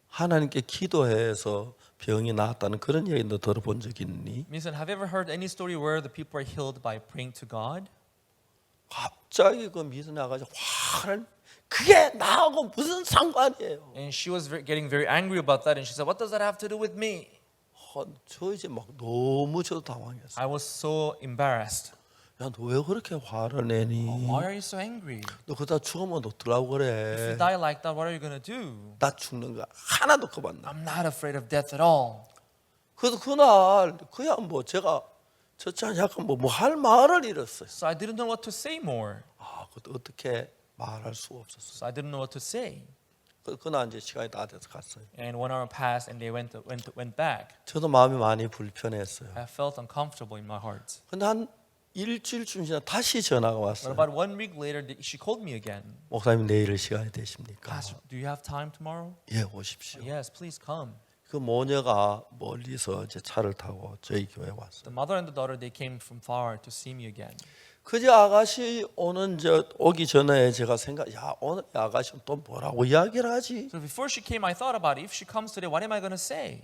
하나님께 기도해서 병이 나았다는 그런 얘기도 들어본 적 있니? Misan, have you ever heard any story where the people are healed by praying to God? 갑자기 그 미선이 아가씨가 화를 그게 나하고 무슨 상관이에요? And she was getting very angry about that. And she said, "What does that have to do with me?" 저 이제 막 너무 저도 당황했어요. I was so embarrassed. 야, 너 왜 그렇게 화를 내니? Why are you so angry? 너 그러다 죽으면 어떡하려고 If you 그래? die like that, what are you gonna do? 나 죽는 거 하나도 겁 안 나. I'm not afraid of death at all. 그래서 그날 그냥 뭐 제가 저참 약간 뭐 할 말을 잃었어요. So I didn't know what to say more. 아, 그것도 어떻게 말할 수가 없었어요. So I didn't know what to say. 그날 이제 시간이 다 돼서 갔어요. And 1 hour passed, and they went back. 저도 마음이 많이 불편했어요. I felt uncomfortable in my heart. 근데 한 일주일쯤 지나 다시 전화가 But 왔어요. about 1 week later, she called me again. 목사님 내일 시간이 되십니까? Pastor, do you have time tomorrow? 예, 오십시오. Yes, please come. 그 모녀가 멀리서 이제 차를 타고 저희 교회에 왔어요. The mother and the daughter, they came from far to see me again. 그제 아가씨 오기 전에 제가 야 오늘 이 아가씨는 또 뭐라고 이야기를 하지? So before she came, I thought about it. If she comes today, what am I going to say?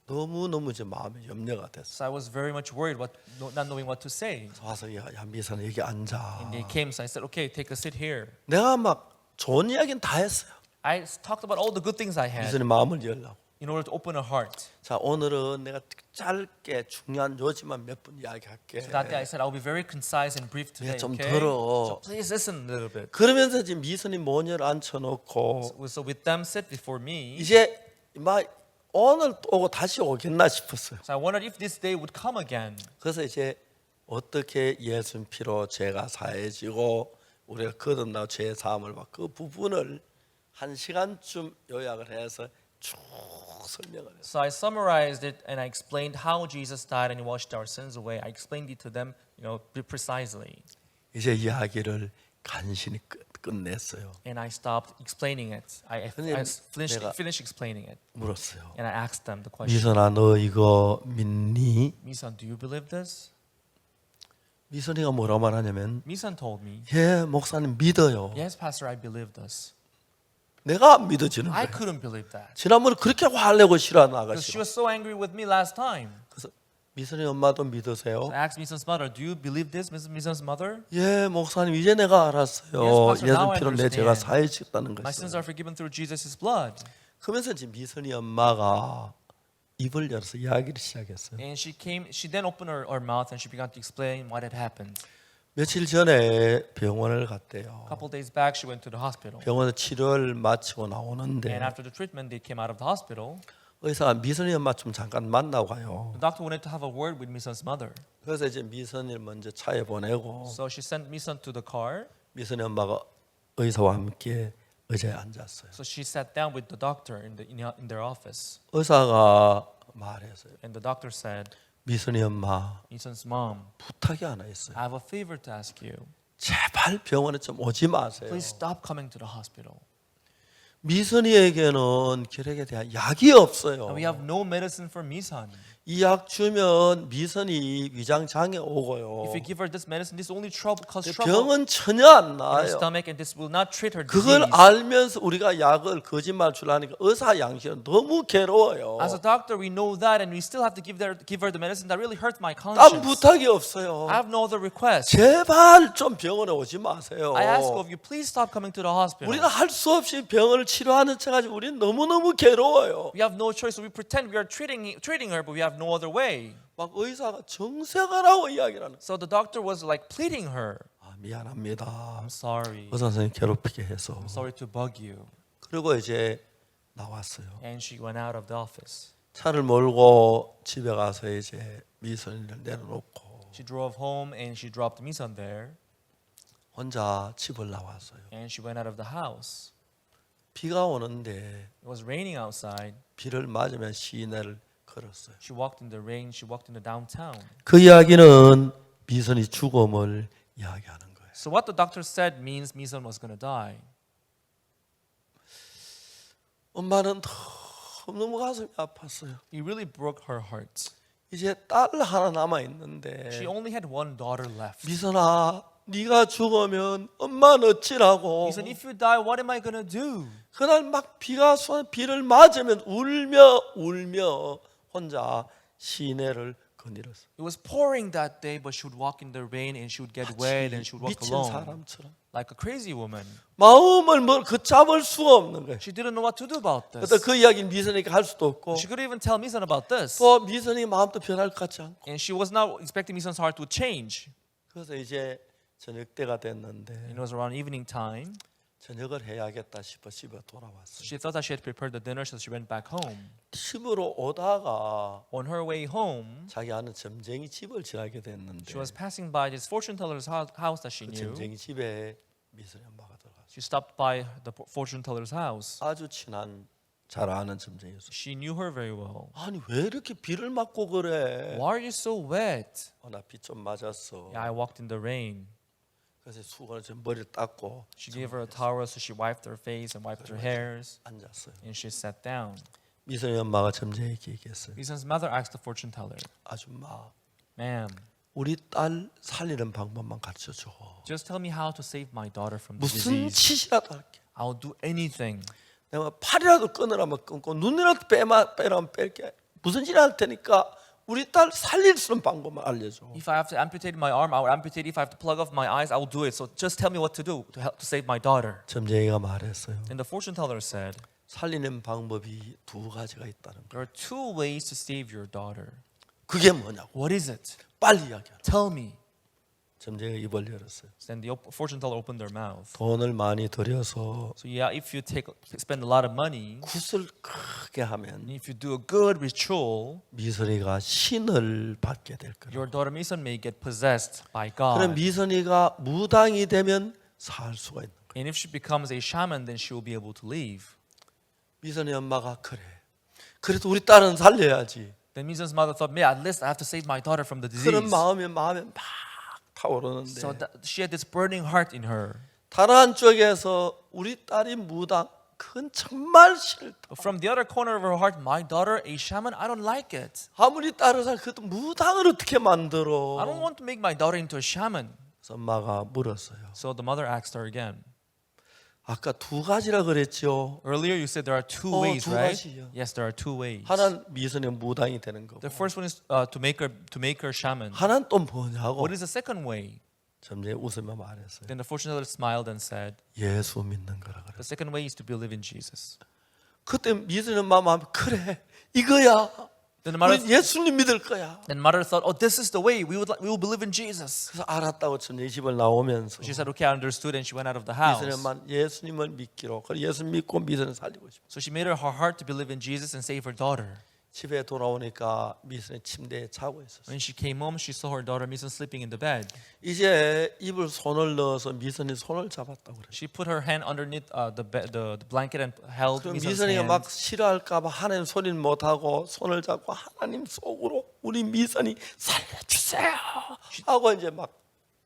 너무 제 마음에 염려가 됐어. So I was very much worried, not knowing what to say. 와서 야 미선아 여기 앉아. And they came, so I said, "Okay, take a seat here." 내가 막 좋은 이야기는 다 했어요. I talked about all the good things I had 미선이 마음을 열라고. in order to open her heart. 자 오늘은 내가 짧게 중요한 요지만 몇 분 이야기할게. So that day I said, "I'll be very concise and brief today." 좀 Okay? 들어. So please listen a little bit. 그러면서 지금 미선이 모녀를 앉혀놓고 So with them sit before me. 이제 막 오늘 오고 다시 오겠나 싶었어요. So I wondered if this day would come again. 그래서 이제 어떻게 예수님 피로 죄가 사해지고 우리가 거듭나고 죄의 사함을 받고 그 부분을 1시간쯤 요약을 해서 쭉 설명을 했어요. So I summarized it and I explained how Jesus died and he washed our sins away. I explained it to them, precisely. 이제 이야기를 간신히 끝냈어요. And I stopped explaining it. I 근데 finished explaining it. 물었어요. And I asked them the question. 미선아 너 이거 믿니? Misan, do you believe this? 미선이가 뭐라고 말하냐면 Misan told me, 예 목사님 믿어요. yes, Pastor, I believe this. 내가 안 믿어지는 I 거예요. couldn't believe that. 지난번에 그렇게 화내고 싫어하는 Because she 아가씨가. was so angry with me last time. 그래서 미선이 엄마도 믿으세요? So I asked Misan's mother, do you believe this, Misan's mother? 예 목사님 이제 내가 알았어요. Yes, Pastor, now 예수 I 피로 내 죄가 understand. 사해졌다는 My sins 것을. are forgiven through Jesus' blood. 그러면서 이제 미선이 엄마가 입을 열어서 이야기를 시작했어요. And she then opened her mouth and she began to explain what had happened. 며칠 전에 병원을 갔대요. A couple days back, she went to the hospital. 병원에 치료를 마치고 나오는데 And after the treatment, they came out of the hospital. 의사가 미선이 엄마 좀 잠깐 만나고 가요. The doctor wanted to have a word with Mison's mother. 그래서 이제 미선이를 먼저 차에 보내고 So she sent Mison to the car. 미선이 엄마가 의사와 함께 의자에 앉았어요. So she sat down with the doctor in their office. 의사가 말했어요. And the doctor said, 미선이 엄마 Mison's mom, 부탁이 하나 있어요. I have a favor to ask you. 제발 병원에 좀 오지 마세요. Please stop coming to the hospital. 미선이에게는 결핵에 대한 약이 없어요. And we have no medicine for Mison. 이 약 주면 미선이 위장 장애 오고요. If you give her this medicine, this only cause trouble 병은 전혀 안 in her 나아요. stomach, and this will not treat her 그걸 disease. 알면서 우리가 약을 거짓말 주라니까 의사 양심은 너무 괴로워요. As a doctor, we know that, and we still have to give her the medicine that really hurts my 딴 conscience. 부탁이 없어요. I have no other request. 제발 좀 병원에 오지 마세요. I ask of you, please stop coming to the hospital. 우리는 할 수 없이 병을 치료하는 척하지 우리는 너무너무 괴로워요. We have no choice, so we pretend we are treating her, but we have no other way. 막 의사가 정색하라고 이야기를 하는. So the doctor was like pleading her. 아, 미안합니다. I'm sorry. 의사 선생님 괴롭히게 해서. I'm sorry to bug you. 그리고 이제 나왔어요. And she went out of the office. 차를 몰고 집에 가서 이제 미선이를 내려놓고 She drove home and she dropped Mison there. 혼자 집을 나왔어요. And she went out of the house. 비가 오는데 It was raining outside. 비를 맞으면 시내를 걸었어요. She walked in the rain. She walked in the downtown. 그 이야기는 미선이 죽음을 이야기하는 거예요. So what the doctor said means Mison was going to die. 엄마는 너무 가슴이 아팠어요. It really broke her heart. 이제 딸 하나 남아 있는데 She only had one daughter left. 미선아, 네가 죽으면 엄마는 어찌라고? He said, if you die, what am I going to do? 그날 막 비를 맞으면 울며 혼자 시내를 거닐었어. It was pouring that day, but she would walk in the rain and she would get wet and she would walk 미친 alone 사람처럼 like a crazy woman. 마음을 걷잡을 수가 없는 거예요. She didn't know what to do about 그래서 this. 그 이야기는 미선에게 할 수도 없고 She couldn't even tell Mison about this. 또 미선이 마음도 변할 것 같지 않고 And she was not expecting Mison's heart to change. 그래서 이제 저녁 때가 됐는데 And it was around evening time. 저녁을 해야겠다 싶어 집에 돌아왔어요. She thought that she had prepared the dinner, so she went back home. 집으로 오다가 On her way home, 자기 아는 점쟁이 집을 지나게 됐는데 she was passing by this fortune teller's house that she 그 knew. 점쟁이 집에 미선이 엄마가 들어갔어요. She stopped by the fortune teller's house. 아주 친한 잘 아는 점쟁이였어요. She knew her very well. 아니 왜 이렇게 비를 맞고 그래? Why are you so wet? 나 비 좀 맞았어. Yeah, I walked in the rain. 그래서 수건을 좀 머리를 닦고 She gave her a towel, so she wiped her face and wiped her hairs, 앉았어요. and she sat down. 미선이 엄마가 점쟁이에게 얘기했어요. Mison's mother asked the fortune teller, 아줌마, "Ma'am, 우리 딸 살리는 방법만 가르쳐 줘. just tell me how to save my daughter from the 무슨 disease. 짓이라도 할게. I'll do anything. 내가 팔이라도 끊으라면 끊고 눈이라도 빼라면 뺄게. 무슨 짓을 할 테니까 우리 딸 살릴 수 있는 방법만 알려줘. If I have to amputate my arm, I will amputate. If I have to plug off my eyes, I will do it. So just tell me what to do to help to save my daughter." 점쟁이가 말했어요. And the fortune teller said, 살리는 방법이 두 가지가 있다는 거. "There are two ways to save your daughter. 그게 뭐냐고. What is it? 빨리 이야기하라. Tell me." 점쟁이가 입을 열었어요. Then the fortune teller opened their mouth. 돈을 많이 들여서 So yeah, if you spend a lot of money, 굿을 크게 하면 and if you do a good ritual, 미선이가 신을 받게 될 거예요. your daughter Mison may get possessed by 그럼 God. 미선이가 무당이 되면 살 수가 있는 거예요. And if she becomes a shaman, then she will be able to leave. 미선이 엄마가 그래. 그래도 우리 딸은 살려야지. Then Mison's mother thought, "Man, at least I have to save my daughter from the 그런 disease." 마음에 막 타오르는데 So she had this burning heart in her. 다른 한쪽에서 우리 딸이 무당 그건 정말 싫다. But from the other corner of her heart, my daughter, a shaman, I don't like it. 아무리 딸을 살 그래도 무당을 어떻게 만들어? I don't want to make my daughter into a shaman. 그래서 엄마가 물었어요. So the mother asked her again. 아까 두 가지라 그랬죠. Earlier you said there are two 어, ways, 두 right? 가지요. Yes, there are two ways. 하나는 미선이 무당이 되는 거고 The first one is to make her shaman. 하나는 또 뭐냐고 What is the second way? 점쟁이 웃으며 말했어요. Then the fortune teller smiled and said, 예수 믿는 거라 그래. the second way is to believe in Jesus. 그때 미선이 마음 그래 이거야. Then the mother, 우리 예수님 믿을 거야. then mother thought, oh, this is the way. We will believe in Jesus. 그래서 알았다고 저녁 집을 나오면서 She said, okay, I understood, and she went out of the house. 미선이만 예수님을 믿기로 그래 예수님 믿고 미선을 살리고 싶어. So she made her heart to believe in Jesus and save her daughter. 집에 돌아오니까 미선이 침대에 자고 있었어요. When she came home, she saw her daughter Misun sleeping in the bed. 이제 입을 손을 넣어서 미선이 손을 잡았다고 그래요. She put her hand underneath the blanket and held 그럼 Misun's 미선이가 hand. 막 싫어할까봐 하나님 소리는 못하고 손을 잡고 하나님 속으로 우리 미선이 살려주세요 하고 이제 막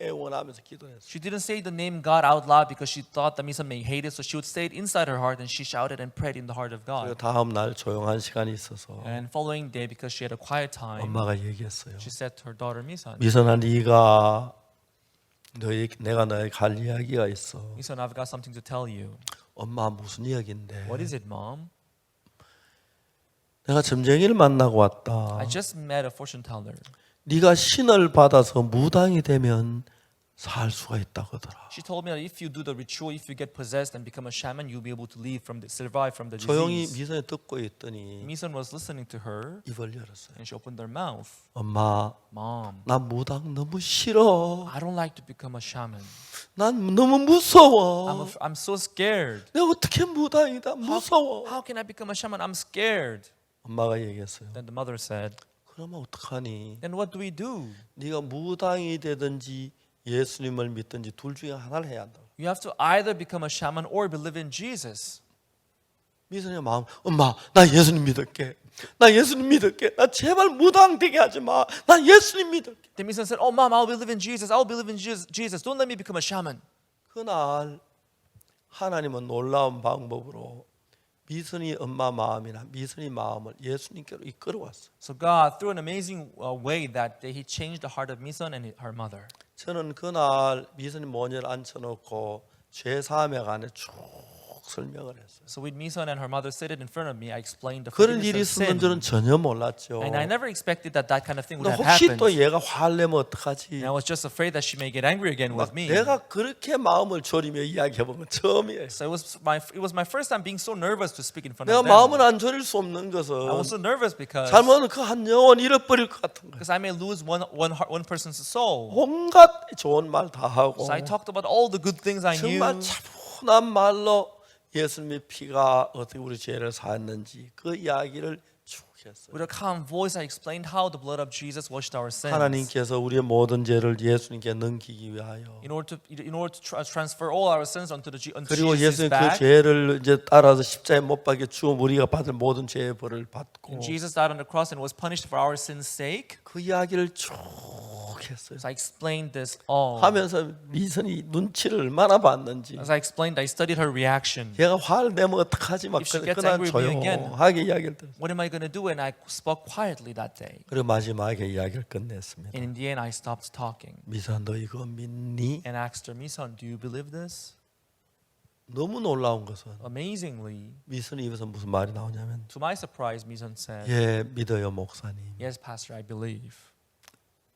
애원하면서 기도했어요. She didn't say the name God out loud because she thought that Misun may hate it, so she would say it inside her heart and she shouted and prayed in the heart of 그리고 God. 다음 날 조용한 시간이 있어서 And following day, because she had a quiet time, 엄마가 얘기했어요. she said to her daughter Misun, 미선아 네가 내가 너에게 할 이야기가 있어. Misun, I've got something to tell you. 엄마 무슨 이야기인데? What is it, Mom? 내가 점쟁이를 만나고 왔다. I just met a fortune teller. 네가 신을 받아서 무당이 되면 살 수가 있다고 하더라. She told me that if you do the ritual, if you get possessed and become a shaman, you'll be able to survive from the 조용히 disease. 미선이 듣고 있더니 Misun was listening to her 입을 열었어요. and she opened her mouth. 엄마, Mom, 나 무당 너무 싫어. I don't like to become a shaman. 난 너무 무서워. I'm so scared. 내가 어떻게 무당이다 무서워. How can I become a shaman? I'm scared. 엄마가 얘기했어요. Then the mother said, 그러면 어떡하니? then what do we do? 네가 무당이 되든지 예수님을 믿든지 둘 중에 하나를 해야 한다. You have to either become a shaman or believe in Jesus. 미선의 마음, 엄마, 나 예수님 믿을게. 나 예수님 믿을게. 나 제발 무당 되게 하지 마. 나 예수님 믿을게. Then Misun said, oh mom, I'll believe in Jesus. I'll believe in Jesus. Don't let me become a shaman. 그날 하나님은 놀라운 방법으로 미선이 엄마 마음이나 미선이 마음을 예수님께로 이끌어왔어. So God, through an amazing way that day, He changed the heart of Misun and her mother. 저는 그날 미선이 모녀를 앉혀놓고 죄 사함에 관해 쭉 설명을 했어요. So with Misun and her mother seated in front of me, I explained the 그런 일이 forgiveness of 있었는 줄은 sin. 전혀 몰랐죠. And I never expected that that kind of thing would 너 have 혹시 또 happened. 얘가 화를 내면 어떡하지? And I was just afraid that she may get angry again with 막 me. 내가 그렇게 마음을 졸이며 이야기해본 건 처음이에요. So it was my first time being so nervous to speak in front 내가 of them. 마음을 안 졸일 수 없는 것은 I was so nervous because 잘못하면 그 한 영혼 잃어버릴 것 같은 거예요. I may lose one person's soul. 온갖 좋은 말 다 하고 So I talked about all the good things I knew. 정말 차분한 말로 예수님의 피가 어떻게 우리 죄를 사했는지 그 이야기를 쭉 했어요. With a calm voice, I explained how the blood of Jesus washed our sins. 하나님께서 우리의 모든 죄를 예수님께 넘기기 위하여 In order to transfer all our sins onto 그리고 Jesus' 예수님 그 back. 죄를 이제 따라서 십자가에 못 박혀 죽어 우리가 받을 모든 죄의 벌을 받고 And Jesus died on the cross and was punished for our sins' sake. 그 이야기를 쭉 했어요. So I explained this all. 하면서 미선이 눈치를 얼마나 봤는지 As I explained, I studied her reaction. 얘가 화를 내면 어떡하지 막 If she gets 그난 angry with me again. 조용하게 이야기를 들었어요. What am I going to do? And I spoke quietly that day. 그리고 마지막에 이야기를 끝냈습니다. And in the end, I stopped talking 미사 너 이거 믿니? and asked her, Misun, do you believe this? 너무 놀라운 것은 Amazingly, 미선이 입에서 무슨 말이 나오냐면 to my surprise, Misun said, 예 믿어요 목사님. yes, Pastor, I believe.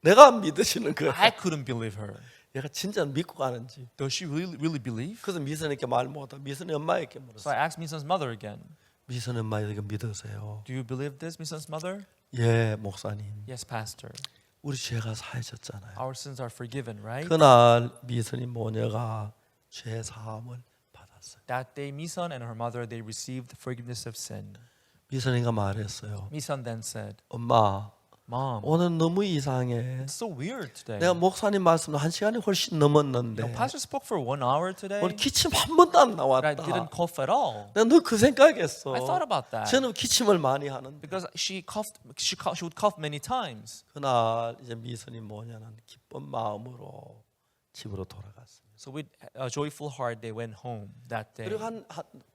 내가 안 믿으시는 거예요. I couldn't believe her. 얘가 진짜 믿고 가는지. Does she really believe? 그래서 미선에게 말 못하고 미선이 엄마에게 So 물었어요. I asked Misun's mother again, 미선 엄마 이거 믿으세요? do you believe this, Misun's mother? 예 목사님. Yes, Pastor. 우리 죄가 사해졌잖아요. Our sins are forgiven, right? 그날 미선이 모녀가 죄 사함을 받았어요. That day, Misun and her mother, they received forgiveness of sin. 미선이가 말했어요. Misun then said, 엄마 Mom, 오늘 너무 이상해. it's so weird today. 내가 목사님 말씀도 1시간이 훨씬 넘었는데 Pastor spoke for 1 hour today, 오늘 기침 한 번도 안 but I 나왔다. didn't cough at all. 내가 너 그 생각했어. I thought about that 저는 기침을 많이 하는데 because she would cough many times. 그날 이제 미선이 뭐냐는 기쁜 마음으로 집으로 돌아갔습니다. So with a joyful heart, they went home that day. 그리고 한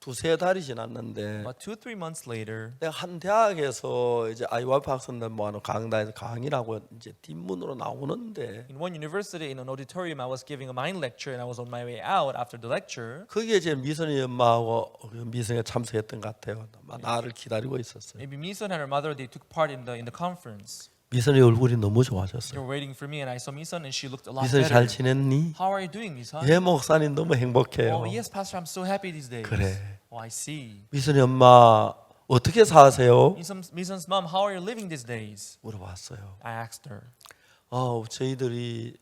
두세 달이 지났는데 But 2-3 months later, 내가 한 대학에서 이제 IYF 학생들 모아놓은 강단에서 강의를 하고 이제 뒷문으로 나오는데 in one university, in an auditorium, I was giving a mind lecture, and I was on my way out after the lecture. 거기에 이제 미선이 엄마하고 미선이가 참석했던 것 같아요. 아마 나를 기다리고 있었어요. Maybe Misun and her mother, they took part in the conference. 미선이 얼굴이 너무 They 좋아졌어요. were waiting for me, and I saw Misun, and she looked a lot 미선이 better. 잘 지냈니? How are you doing, Misun? 예 목사님 너무 행복해요. Oh yes, Pastor, I'm so happy these days. 그래. Oh, I see. 미선이 엄마 어떻게 사세요? Mison's mom, how are you living these days? 물어봤어요. I asked her. 저희들이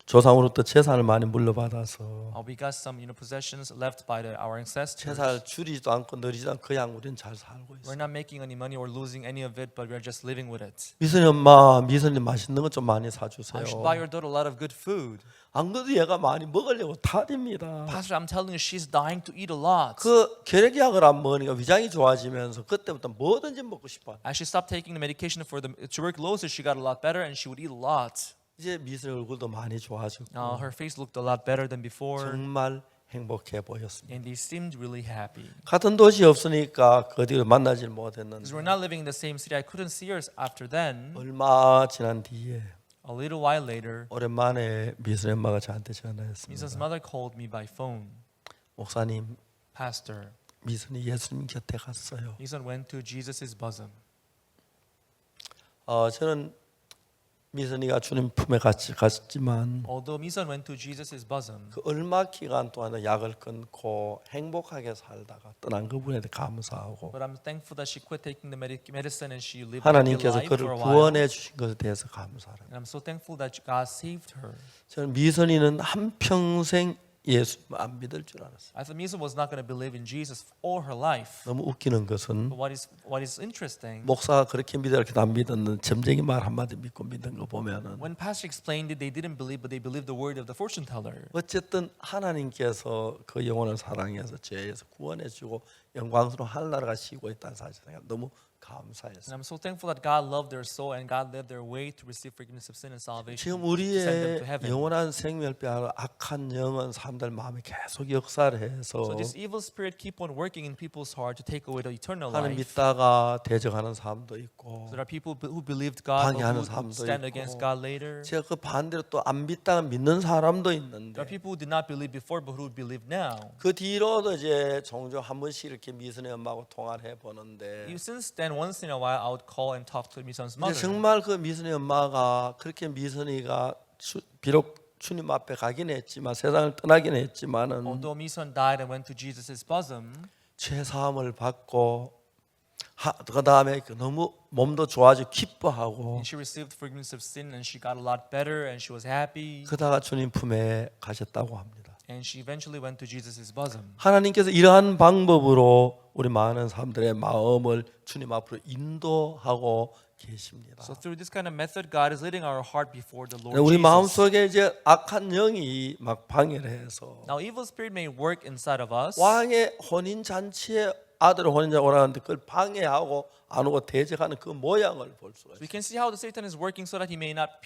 조상으로부터 재산을 많이 물려받아서 We got some possessions left by our ancestors. 재산을 줄이지도 않고 늘리지도 않고 그냥 우리는 잘 살고 We're 있어요. not making any money or losing any of it, but we're just living with it. 미선이 엄마, 미선이 맛있는 거 좀 많이 사주세요. I should buy your daughter a lot of good food. 안 그래도 얘가 많이 먹으려고 탈입니다. Pastor, I'm telling you, she's dying to eat a lot. 그 결핵약을 안 먹으니까 위장이 좋아지면서 그때부터 뭐든지 먹고 싶어요. As she stopped taking the medication for the tuberculosis, she got a lot better and she would eat a lot. 이제 미선이 얼굴도 많이 좋아졌고 Her face looked a lot better than before, 정말 행복해 보였습니다. and they seemed really happy. 같은 도시 없으니까 그 뒤로 만나질 못했는데 Because we're not living in the same city, I couldn't see her after then. 얼마 지난 뒤에 A little while later, 오랜만에 미선이 엄마가 저한테 Mison's 전화했습니다. mother called me by phone. 목사님, Pastor, 미선이 예수님 곁에 갔어요. Mison went to Jesus' bosom. 저는 미선이가 주님 품에 갔지만 Although Mison went to Jesus' bosom, 그 얼마 기간 동안 약을 끊고 행복하게 살다가 떠난 그분에 대해 감사하고 but I'm thankful that she quit taking the medicine and she lived a happy 하나님께서 life for 그를 a while. 구원해 주신 것에 대해서 감사합니다. And I'm so thankful that God saved her. 저는 미선이는 한평생 예수 안 믿을 줄 알았어요. I thought Mison was not going to believe in Jesus all her life. 너무 웃기는 것은 But what is interesting, 목사가 그렇게 믿어 이렇게 안 믿었는 점쟁이 말 한마디 믿고 믿는 거 보면은 when Pastor explained it, they didn't believe, but they believed the word of the fortune teller. 어쨌든 하나님께서 그 영혼을 사랑해서 죄에서 구원해주고 영광스러운 하늘나라가 쉬고 있다는 사실에 너무 And 감사했어요. I'm so thankful that God loved their soul and God led their way to receive forgiveness of sin and salvation. 지금 to send them 우리의 to heaven. 영원한 생명을 빼앗아 악한 영은 사람들 마음에 계속 역사를 해서 So this evil spirit keep on working in people's heart to take away the eternal 하나님 life. 믿다가 대적하는 사람도 있고 There are people who believed God but 방해하는 who 사람도 stand 있고. against God later. 제가 그 반대로 또 안 믿다가 믿는 사람도 There 있는데 are people who did not believe before but who believe now. 그 뒤로도 이제 종종 한 번씩 이렇게 미선의 엄마하고 통화를 해보는데 Since then, once in a while, I would call and talk to Mison's 근데 mother. 정말 그 미선의 엄마가 그렇게 미선이가 비록 주님 앞에 가긴 했지만 세상을 떠나긴 했지만은 Although Mison died and went to Jesus' bosom, 죄 사함을 받고 그 다음에 너무 몸도 좋아지고 기뻐하고 and she received forgiveness of sin, and she got a lot better, and she was happy, 그다가 주님 품에 가셨다고 합니다. and she eventually went to Jesus' bosom. 하나님께서 이러한 방법으로 우리 많은 사람들의 마음을 주님 앞으로 인도하고 계십니다. So through this kind of method, God is leading our heart before the Lord 우리 Jesus. 마음 속에 이제 악한 영이 막 방해를 해서 Now, evil spirit may work inside of us. 왕의 혼인 잔치에 아들의 혼인자 오라는데 그걸 방해하고 안 오고 대적하는 그 모양을 볼 수가 있어요. We can see how the Satan is working so that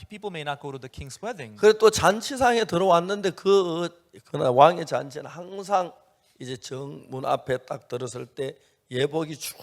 people may not go to the king's wedding. 그래 또 잔치상에 들어왔는데 그날 왕의 잔치는 항상 이제 정문 앞에 딱 들었을 때 예복이 쭉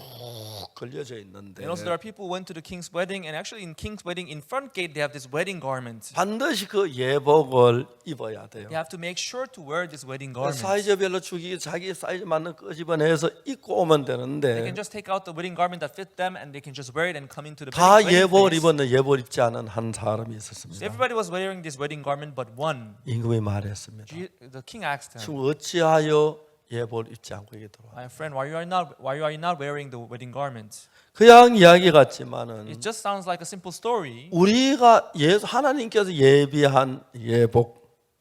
걸려져 있는데 And also there are people who went to the king's wedding, and actually in king's wedding in front gate they have this wedding garment. 반드시 그 예복을 입어야 돼요. You have to make sure to wear this wedding garment. 사이즈별로 자기 사이즈 맞는 끄집어내서 입고 오면 They 되는데 can just take out the wedding garment that fit them, and they can just wear it and come into the 다 wedding 예복을 place. 입었는데 예복을 입지 않은 한 사람이 So 있었습니다. everybody was wearing this wedding garment but one. 임금이 말했습니다. The king asked him, 지금 어찌하여 예복을 입지 않고 여기 들어와? "My friend, why are you not wearing the wedding garment?" 그냥 이야기 같지만은 It just sounds like a simple story. 우리가 하나님께서 예비한 예복,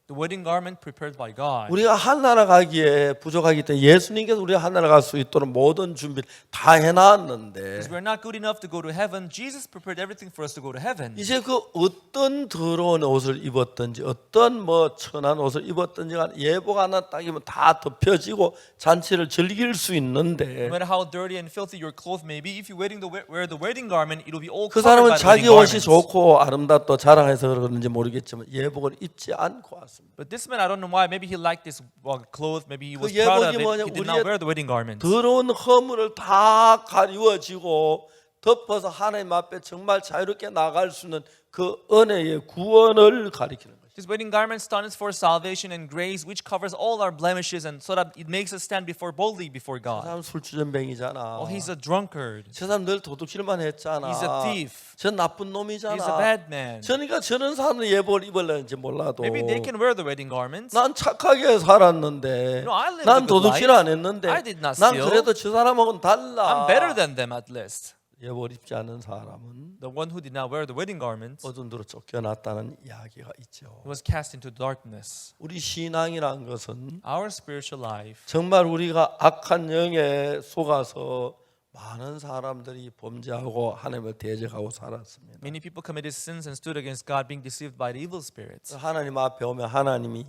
The wedding garment prepared by God. 우리가 하늘나라 가기에 부족하기 때문에 예수님께서 우리가 하늘나라 갈 수 있도록 모든 준비를 다 해놨는데 Because we're not good enough to go to heaven, Jesus prepared everything for us to go to heaven. 이제 그 어떤 더러운 옷을 입었든지 어떤 뭐 천한 옷을 입었든지 간에 예복 하나 딱 입으면 다 덮여지고 잔치를 즐길 수 있는데 No matter how dirty and filthy your clothes may be, if you're wear the wedding garment, it'll be all 그 covered by 사람은 the 자기 wedding 옷이 garments. 좋고 아름답고 자랑해서 그러는지 모르겠지만 예복을 입지 않고 왔습니다. But this man, I don't know why. Maybe he liked this clothes. Maybe he was 그 proud of 예복이 it. 뭐냐, He did 우리의 not wear the wedding garment. 더러운 허물을 다 가리워지고 덮어서 하나님 앞에 정말 자유롭게 나갈 수 있는 그 은혜의 구원을 가리키는 것입니다. This wedding garment stands for salvation and grace, which covers all our blemishes, and so that it makes us stand boldly before 저 God. 사람 술주전뱅이잖아. Oh, he's a drunkard. 저 사람 늘 도둑질만 했잖아. He's a thief. 저 나쁜 놈이잖아. He's a bad man. 그러니까 저런 사람은 예복을 입을는지 몰라도 Maybe they can wear the wedding garments. 난 착하게 살았는데 No, I lived 난 a good 도둑질 life. 안 했는데 I did not 난 steal. 그래도 저 사람하고는 달라. I'm better than them at least. 예복을 입지 않은 사람은 The one who did not wear the wedding garments 어둠 뒤로 쫓겨났다는 이야기가 있죠. was cast into darkness. 우리 신앙이란 것은 Our spiritual life, 정말 우리가 악한 영에 속아서 많은 사람들이 범죄하고 하나님을 대적하고 살았습니다. many people committed sins and stood against God, being deceived by the evil spirits. 하나님 앞에 오면 하나님이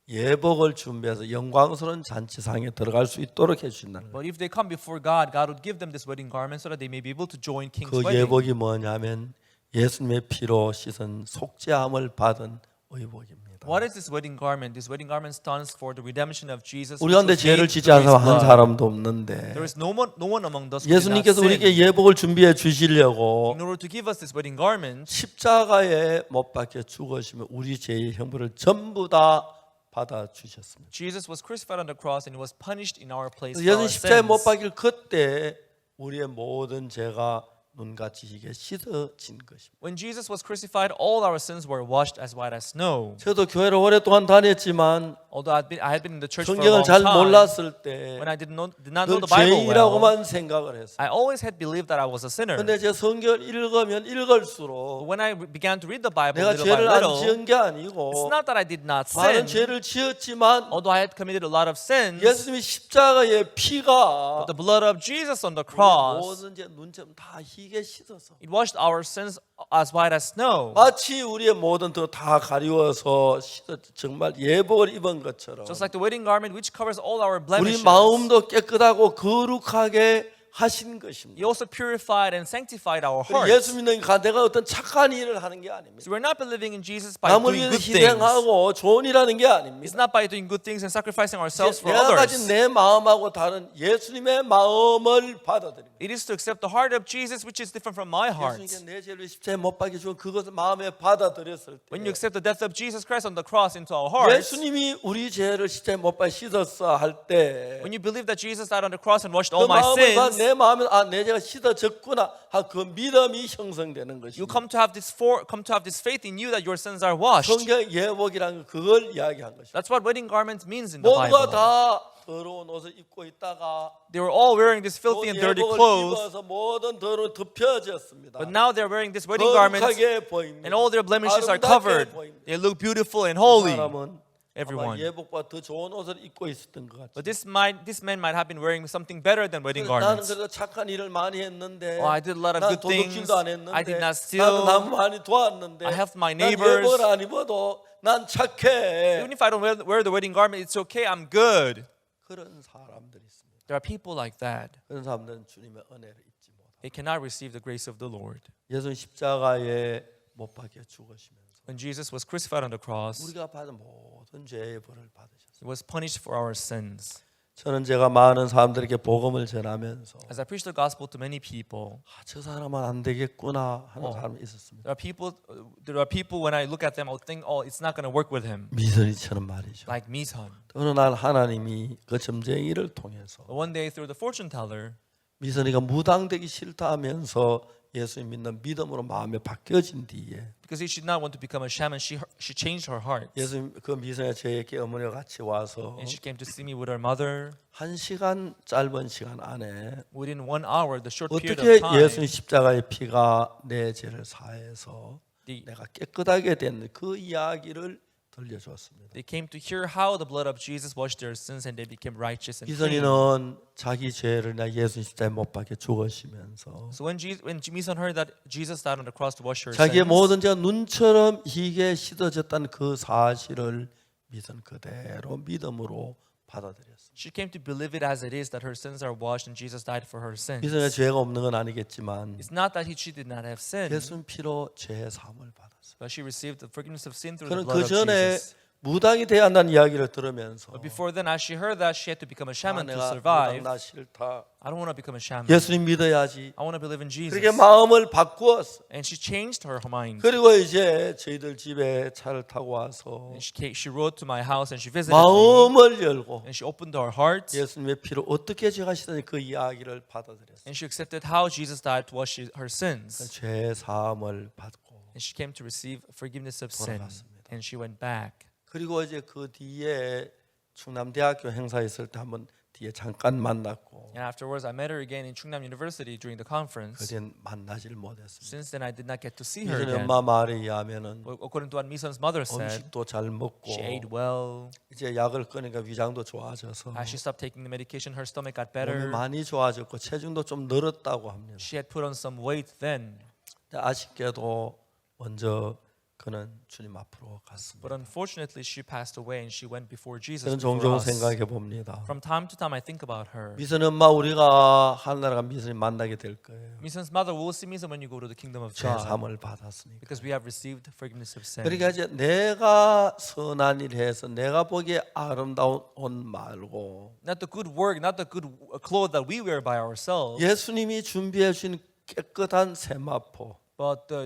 예복을 준비해서 영광스러운 잔치상에 들어갈 수 있도록 해주신다는 거예요. But if they come before God, God would give them this wedding garment so that they may be able to join King's 그 wedding. 예복이 뭐냐면 예수님의 피로 씻은 속죄함을 받은 의복입니다. What is this wedding garment? This wedding garment stands for the redemption of Jesus. 우리 which 가운데 was 죄를 paid 짓지 않은 through His 사람 한 blood. 사람도 없는데 There is no one among us who did not 예수님께서 sin. 우리에게 예복을 준비해 주시려고 In order to give us this wedding garment, 십자가에 못 박혀 죽으시면 우리 죄의 형벌을 전부 다 받아 주셨습니다. Jesus was crucified on the cross and he was punished in our place for 예수님 our 십자가에 못 sins. 박힐 그때 우리의 모든 죄가 눈같이 희게 씻어진 것입니다. When Jesus was crucified, all our sins were washed as white as snow. 저도 교회를 오랫동안 다녔지만 Although I had been in the church for a 성경을 long 잘 time, 몰랐을 때 when I did not know 늘 the Bible well, 죄인이라고만 생각을 했어요. I always had believed that I was a sinner. 근데 제 성경을 읽으면 But 읽을수록 when I began to read the Bible 내가 little by 죄를 안 little, 지은 게 아니고 it's not that I did not 많은 sin. 죄를 지었지만 Although I had committed a lot of sins, 예수님의 십자가의 피가 the blood of Jesus on the 우리 cross, 모든 죄 눈처럼 다 희게 씻어서 it washed our sins as white as snow. 마치 우리의 모든 다 가리워서 씻어 정말 예복을 입은 것처럼 Just like the wedding garment which covers all our 우리 blemishes. 마음도 깨끗하고 거룩하게 하신 것입니다. He also purified and sanctified our 그리고 hearts. 예수 믿는 내가 어떤 착한 일을 하는 게 아닙니다. So we're not believing in Jesus by 남을 doing 위해서 good things. 희생하고 좋은 일하는 게 It's 아닙니다. not by doing good things and sacrificing ourselves for 내가 가진 others. 내 마음하고 다른 예수님의 마음을 받아들입니다. It is to accept the heart of Jesus, which is different from my heart. 예수님께 내 죄를 십자가에 못 박혀 주고 그것을 마음에 받아들였을 때 When you accept the death of Jesus Christ on the cross into our hearts, 예수님이 우리 죄를 십자가에 못 박혀 씻었어 할 때 when you believe that Jesus died on the cross and washed 그 all my 마음을 sins, 내 마음에 내 죄가 씻어졌구나 그 믿음이 형성되는 you 것입니다. come to have this faith in you that your sins are washed. 성경 예복이라는 건 그걸 이야기한 것입니다. That's what wedding garments means in the 모두가 Bible. 다 더러운 옷을 입고 있다가 They were all wearing this filthy and dirty 예복을 clothes, 입어서 모든 더러운 덮여졌습니다. but now they're wearing this wedding garments 거룩하게 보입니다. and all their blemishes are 아름답게 covered. 보입니다. They look beautiful and 이 holy. 사람은 아마 Everyone. 예복보다 더 좋은 옷을 입고 있었던 것 같아요. But this man might have been wearing something better than wedding 나는 garments. 그래도 착한 일을 많이 했는데 Oh, I did a lot of 난 good things. 도둑질도 안 했는데 I did not 나는 steal. 남 많이 도왔는데 I helped my 난 neighbors. 예복을 안 입어도 난 착해. Even if I don't wear the wedding garment, it's okay. I'm good. 그런 사람들이 있습니다. There are people like that. 그런 사람들은 주님의 은혜를 입지 못합니다. They cannot receive the grace of the Lord. 예수님 십자가에 못 박혀 죽으시면서 When Jesus was crucified on the cross, 우리가 받은 모든 죄의 벌을 받으셨습니다. he was punished for our sins. 저는 제가 많은 사람들에게 복음을 전하면서 As I preached the gospel to many people, 저 사람은 안 되겠구나 하는 사람이 있었습니다. there are people when I look at them, I'll think, oh, it's not going to work with him. 미선이처럼 말이죠. Like Mison. 어느 날 하나님이 그 점쟁이를 통해서 One day through the fortune teller, 미선이가 무당되기 싫다 하면서 예수님 믿는 믿음으로 마음에 바뀌어진 뒤에 because he should not want to become a shaman, she changed her heart. 예수님 그 미선이가 저에게 어머니와 같이 와서 And she came to see me with her mother. 1시간 짧은 시간 안에 Within 1 hour, the short period 어떻게 of time, 예수님 십자가의 피가 내 죄를 사해서 they 내가 깨끗하게 된 그 이야기를 들려주었습니다. came to hear how the blood of Jesus washed their sins and they became righteous and clean. 미선이는 자기 죄를 나 예수님 십자가에 못 박혀 죽으시면서 So when Mison heard that Jesus died on the cross to wash her 자기의 sins, 모든 죄가 눈처럼 희게 씻어졌다는 그 사실을 믿은 그대로 믿음으로 받아들였습니다. she came to believe it as it is that her sins are washed and Jesus died for her sins. 미선이가 죄가 없는 건 아니겠지만 It's not that she did not have sin, 예수님 피로 죄 사함을 받았어요. but she received the forgiveness of sin through 그는 the 그 blood of 전에 Jesus. 무당이 돼야 한다는 이야기를 들으면서 But before then, as she heard that, she had to become a shaman to 내가 survive. 무당 나 싫다. I don't want to become a shaman. 예수님 믿어야지. I want to believe in Jesus. 그렇게 마음을 바꾸었어. And she changed her mind. 그리고 이제 저희들 집에 차를 타고 와서 And she rode to my house and she visited me. 마음을 열고 And she opened her heart. 예수님의 피로 어떻게 죄가시더니 그 이야기를 받아들였어요. And she accepted how Jesus died to wash her sins. 죄 사함을 받고 And she came to receive forgiveness of sin. 돌아갔습니다. And she went back. 그리고 이제 그 뒤에 충남대학교 행사 있을 때 한번 뒤에 잠깐 만났고 And afterwards, I met her again in Chungnam University during the conference. 그땐 만나질 못했습니다. Since then, I did not get to see her 이전에 again. 엄마 말에 의하면은 According to what Mison's mother said, 음식도 잘 먹고 she ate well. 이제 약을 끊으니까 위장도 좋아져서 As she stopped taking the medication, her stomach got 몸이 better. 많이 좋아졌고 체중도 좀 늘었다고 합니다. She had put on some weight then. 아쉽게도 먼저 그는 주님 앞으로 갔습니다. But unfortunately, she passed away and she went before Jesus. 저는 before 종종 us. 생각해 봅니다. From time to time, I think about her. 미선 엄마 우리가 하늘나라 미선이 만나게 될 거예요. Mison's mother will see Mison when you go to the kingdom of 죄 God 사함을 받았으니까. because we have received forgiveness of sin. 그러니까 이제 내가 선한 일 해서 내가 보기에 아름다운 옷 말고 Not the good work, not the good clothes that we wear by ourselves, 예수님이 준비해 주신 깨끗한 세마포 but the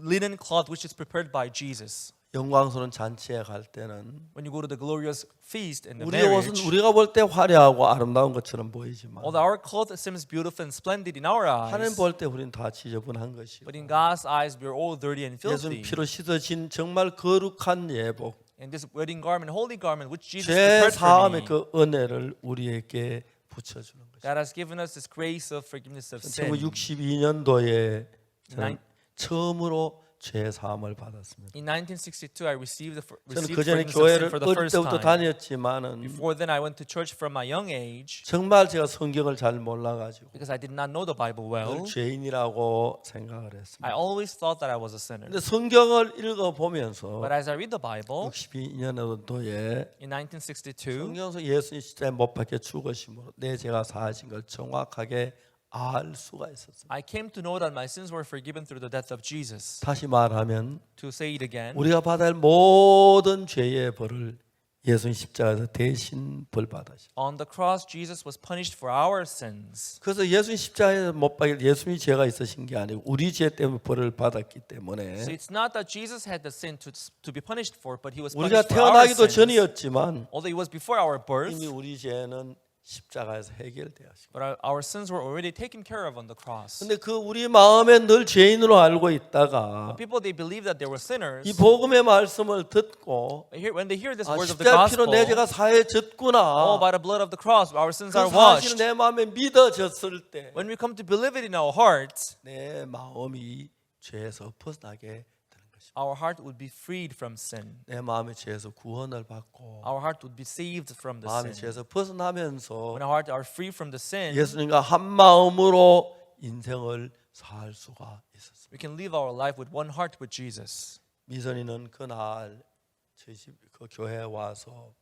linen cloth which is prepared by Jesus. 영광스러운 잔치에 갈 때는 When you go to the glorious feast and the 우리의 옷은 marriage, 우리가 볼 때 화려하고 아름다운 것처럼 보이지만 although our cloth seems beautiful and splendid in our 하나님 eyes, 볼 때 우리는 다 지저분한 것이고 but in God's eyes we are all dirty and 예수님 filthy. 피로 씻어진 정말 거룩한 예복 And this wedding garment, holy garment, which Jesus 죄 prepared for me, 사함의 그 은혜를 우리에게 붙여주는 것입니다. God has given us this grace of forgiveness of sin. 1962년도에 저는 Nine- 처음으로 죄 사함을 받았습니다. In 1962, I received 저는 그 전에 forgiveness of sin 교회를 for the 어릴 first 때부터 time. 다녔지만은 Before then, I went to church from my young age 정말 제가 성경을 잘 몰라가지고 because I did not know the Bible well. 늘 죄인이라고 생각을 I 했습니다. always thought that I was a sinner. 근데 성경을 읽어보면서 But as I read the Bible 62년도에 in 1962, 성경에서 예수님 십자가에 못 박혀 죽으심으로 내 죄가 사하신 걸 정확하게 알 수가 있었습니다. I came to know that my sins were forgiven through the death of Jesus. 다시 말하면 To say it again, 우리가 받아야 할 모든 죄의 벌을 예수님 십자가에서 대신 벌 받으셨어요. on the cross, Jesus was punished for our sins. 그래서 예수님 십자가에 못 박혀 예수님이 죄가 있으신 게 아니고 우리 죄 때문에 벌을 받았기 때문에 So it's not that Jesus had the sin to be punished for, but he was 우리가 punished for our 태어나기도 sins. 전이었지만 Although it was before our birth, 이미 우리 죄는 십자가에서 해결되었습니다. but our sins were already taken care of on the cross. 근데 그 우리 마음에 늘 죄인으로 알고 있다가 People, they believe that they were sinners. 이 복음의 말씀을 듣고 When they hear this 아, words of the 십자가 피로 gospel, 내 죄가 사해졌구나. oh, by the blood of the cross, our sins 그 are 사실을 washed. 내 마음에 믿어졌을 때 When we come to believe it in our hearts, 내 마음이 죄에서 벗어나게 되는 것입니다. our heart would be freed from sin. 내 마음이 죄에서 구원을 받고 Our heart would be saved from the 마음이 sin. 죄에서 벗어나면서 When our heart are free from the sin, 예수님과 한 마음으로 인생을 살 수가 있었습니다. we can live our life with one heart with Jesus. 미선이는 그날 저희 집 그 교회에 와서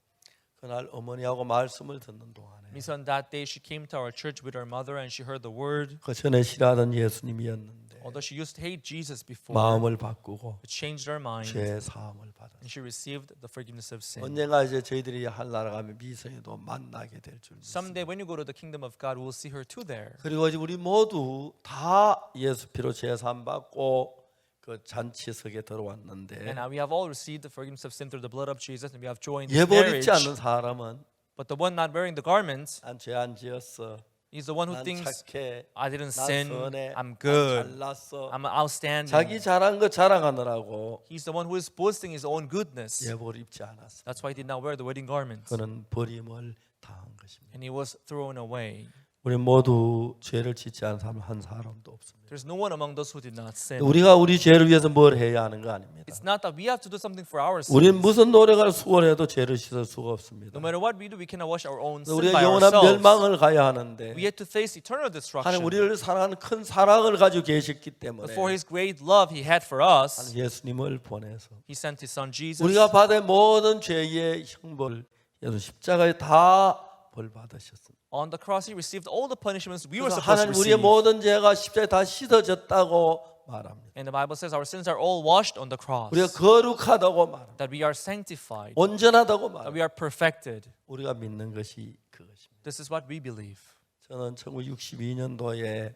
그날 어머니하고 말씀을 듣는 동안에 Misan, that day she came to our church with her mother and she heard the word. 그 전에 싫어하던 예수님이었는데 Although she used to hate Jesus before, 마음을 바꾸고 it changed her mind 죄 사함을 받았어요. and she received the forgiveness of sin. 언젠가 이제 저희들이 한나라 가면 미선이도 만나게 될 줄 믿습니다. Someday when you go to the kingdom of God, we'll see her too there. 그리고 이제 우리 모두 다 예수 피로 죄 사함 받고 그 잔치석에 들어왔는데 And we have all received the forgiveness of sin through the blood of Jesus, and we have joined this 예복 marriage. 입지 않는 사람은 But the one not wearing the garments, 난 죄 안 지었어. he's the one who 난 thinks, 착해. I didn't 난 sin, 선해. I'm 난 good, 잘났어. I'm outstanding. 자기 잘한 거 자랑하느라고 He's the one who is boasting his own goodness. 예복을 입지 않았어. That's why he did not wear the wedding garments. 그는 버림을 당한 것입니다. And he was thrown away. 우리 모두 죄를 짓지 않은 사람 한 사람도 없습니다. There's no one among those who did not sin. 우리가 우리 죄를 위해서 뭘 해야 하는 거 아닙니다. It's not that we have to do something for our 우리는 sins. 무슨 노력을 수고해도 죄를 씻을 수가 없습니다. No matter what we do, we cannot wash our own sin 우리가 by 영원한 ourselves. 멸망을 가야 하는데 We had to face eternal 하나님 destruction. 우리를 사랑하는 큰 사랑을 가지고 계셨기 때문에 But for His great love He had for us, 하나님 예수님을 보내서 He sent His Son Jesus. 우리가 받은 모든 죄의 형벌 예수 십자가에 다 벌 받으셨습니다. On the cross, He received all the punishments we were 그래서 supposed to 하나님 우리의 receive. 모든 죄가 십자가에 다 씻어졌다고 말합니다. And the Bible says our sins are all washed on the cross. 우리가 거룩하다고 말합니다. That we are sanctified. 온전하다고 That 말합니다. we are perfected. 우리가 믿는 것이 그것입니다. This is what we believe. 저는 1962년도에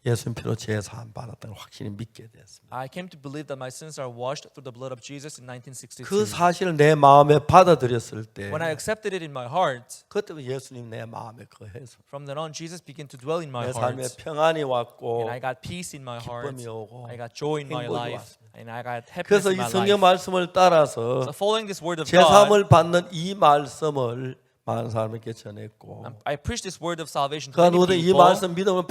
예수님 피로 제사함 받았다는 걸 확실히 믿게 됐습니다. I came to believe that my sins are washed through the blood of Jesus in 1962. 그 사실을 내 마음에 받아들였을 때 When I accepted it in my heart, 그때부터 예수님 내 마음에 거해서 from then on Jesus began to dwell in my 내 삶에 heart. 평안이 왔고 And I got peace in my heart. 기쁨이 오고 I got joy in my 행복이 life. And I got happiness 그래서 in 이 my 성경 life. 말씀을 따라서 So following this word of God, 제사함을 받는 이 말씀을 많은 사람에게 전했고 I preached this word of salvation to 그 many 누구든 이 people. 말씀 믿음을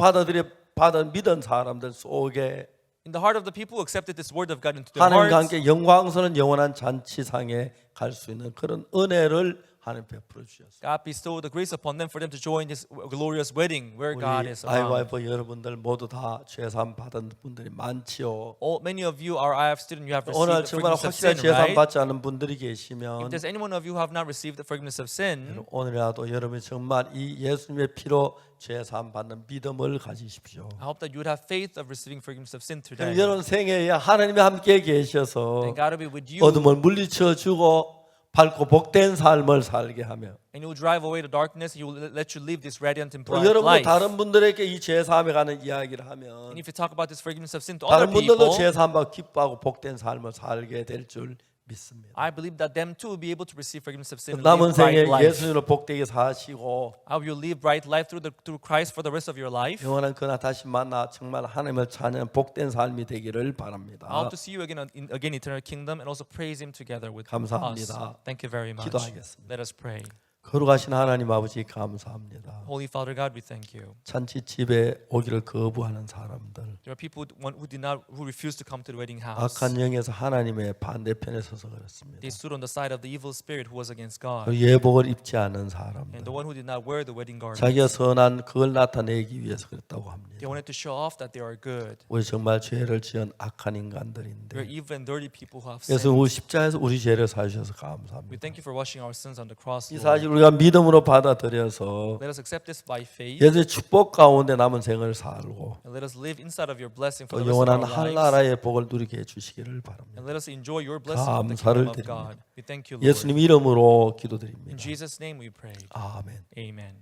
받은 믿은 사람들 속에 In the heart of the people who accepted this word of God into their 하나님과 hearts, 함께 영광스러운 영원한 잔치상에 갈 수 있는 그런 은혜를 하나님 베풀어 주셨어요. God bestowed the grace upon them for them to join this glorious wedding where God 우리 is around. IYF 여러분들 모두 다 죄사함 받은 분들이 많지요. Many of you are IF students. You have 오늘 received the 정말 forgiveness of 확실한 sin, 죄사함 right? 받지 않은 분들이 If 계시면 there's anyone of you who have not received the forgiveness of sin, 오늘이라도 여러분이 정말 이 예수님의 피로 죄사함 받는 믿음을 가지십시오. I hope that you would have faith of receiving forgiveness of sin today. 여러분 생애에 하나님이 함께 계셔서 And God will be with you, 어둠을 물리쳐 주고 밝고 복된 삶을 살게 하며 and He will drive away the darkness. He will let you live this radiant and 또 bright 여러분 life. 다른 분들에게 이 죄사함에 관한 이야기를 하면 And if you talk about this forgiveness of sin to other 다른 분들도 people, 죄사함 받고 기뻐하고 복된 삶을 살게 될 줄 믿습니다. I believe that them too will be able to receive forgiveness of sin and 남은 live bright 생에 life. 예수님으로 복되게 사시고 How you live bright life through Christ for the rest of your life. 영원한 그날 다시 만나 정말 하나님을 찬양 복된 삶이 되기를 I 바랍니다. hope to see you again in eternal kingdom and also praise Him together with us. 감사합니다. Thank you very much. 기도하겠습니다. Let us pray. 거룩하신 하나님 아버지 감사합니다. Holy Father God, we thank you. 잔치 집에 오기를 거부하는 사람들, There are people who refuse to come to the wedding house. 악한 영에서 하나님의 반대편에 서서 그렇습니다. They stood on the side of the evil spirit who was against God. 그리고 예복을 입지 않은 And 사람들, the one who did not wear the wedding garment. 자기가 선한 그걸 나타내기 위해서 그랬다고 합니다. They wanted to show off that they are good. 우리 정말 죄를 지은 악한 They're 인간들인데 evil and dirty people who have 그래서 sinned. 우리 십자가에서 우리 죄를 사주셔서 We 감사합니다. thank you for washing our sins on the cross. 이 Lord. 사실 우리가 믿음으로 받아들여서 Let us accept this by faith 예수의 축복 가운데 남은 생을 살고 and let us live inside of your blessing for 또 the rest of 영원한 our lives. 한나라의 복을 누리게 해주시기를 바랍니다. And let us enjoy your blessing of the 감사를 kingdom of God. 드립니다. We thank you, Lord. 예수님 이름으로 In 기도드립니다. Jesus' name we pray. 아멘. Amen.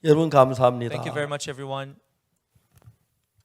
여러분 감사합니다. Thank you very much, everyone.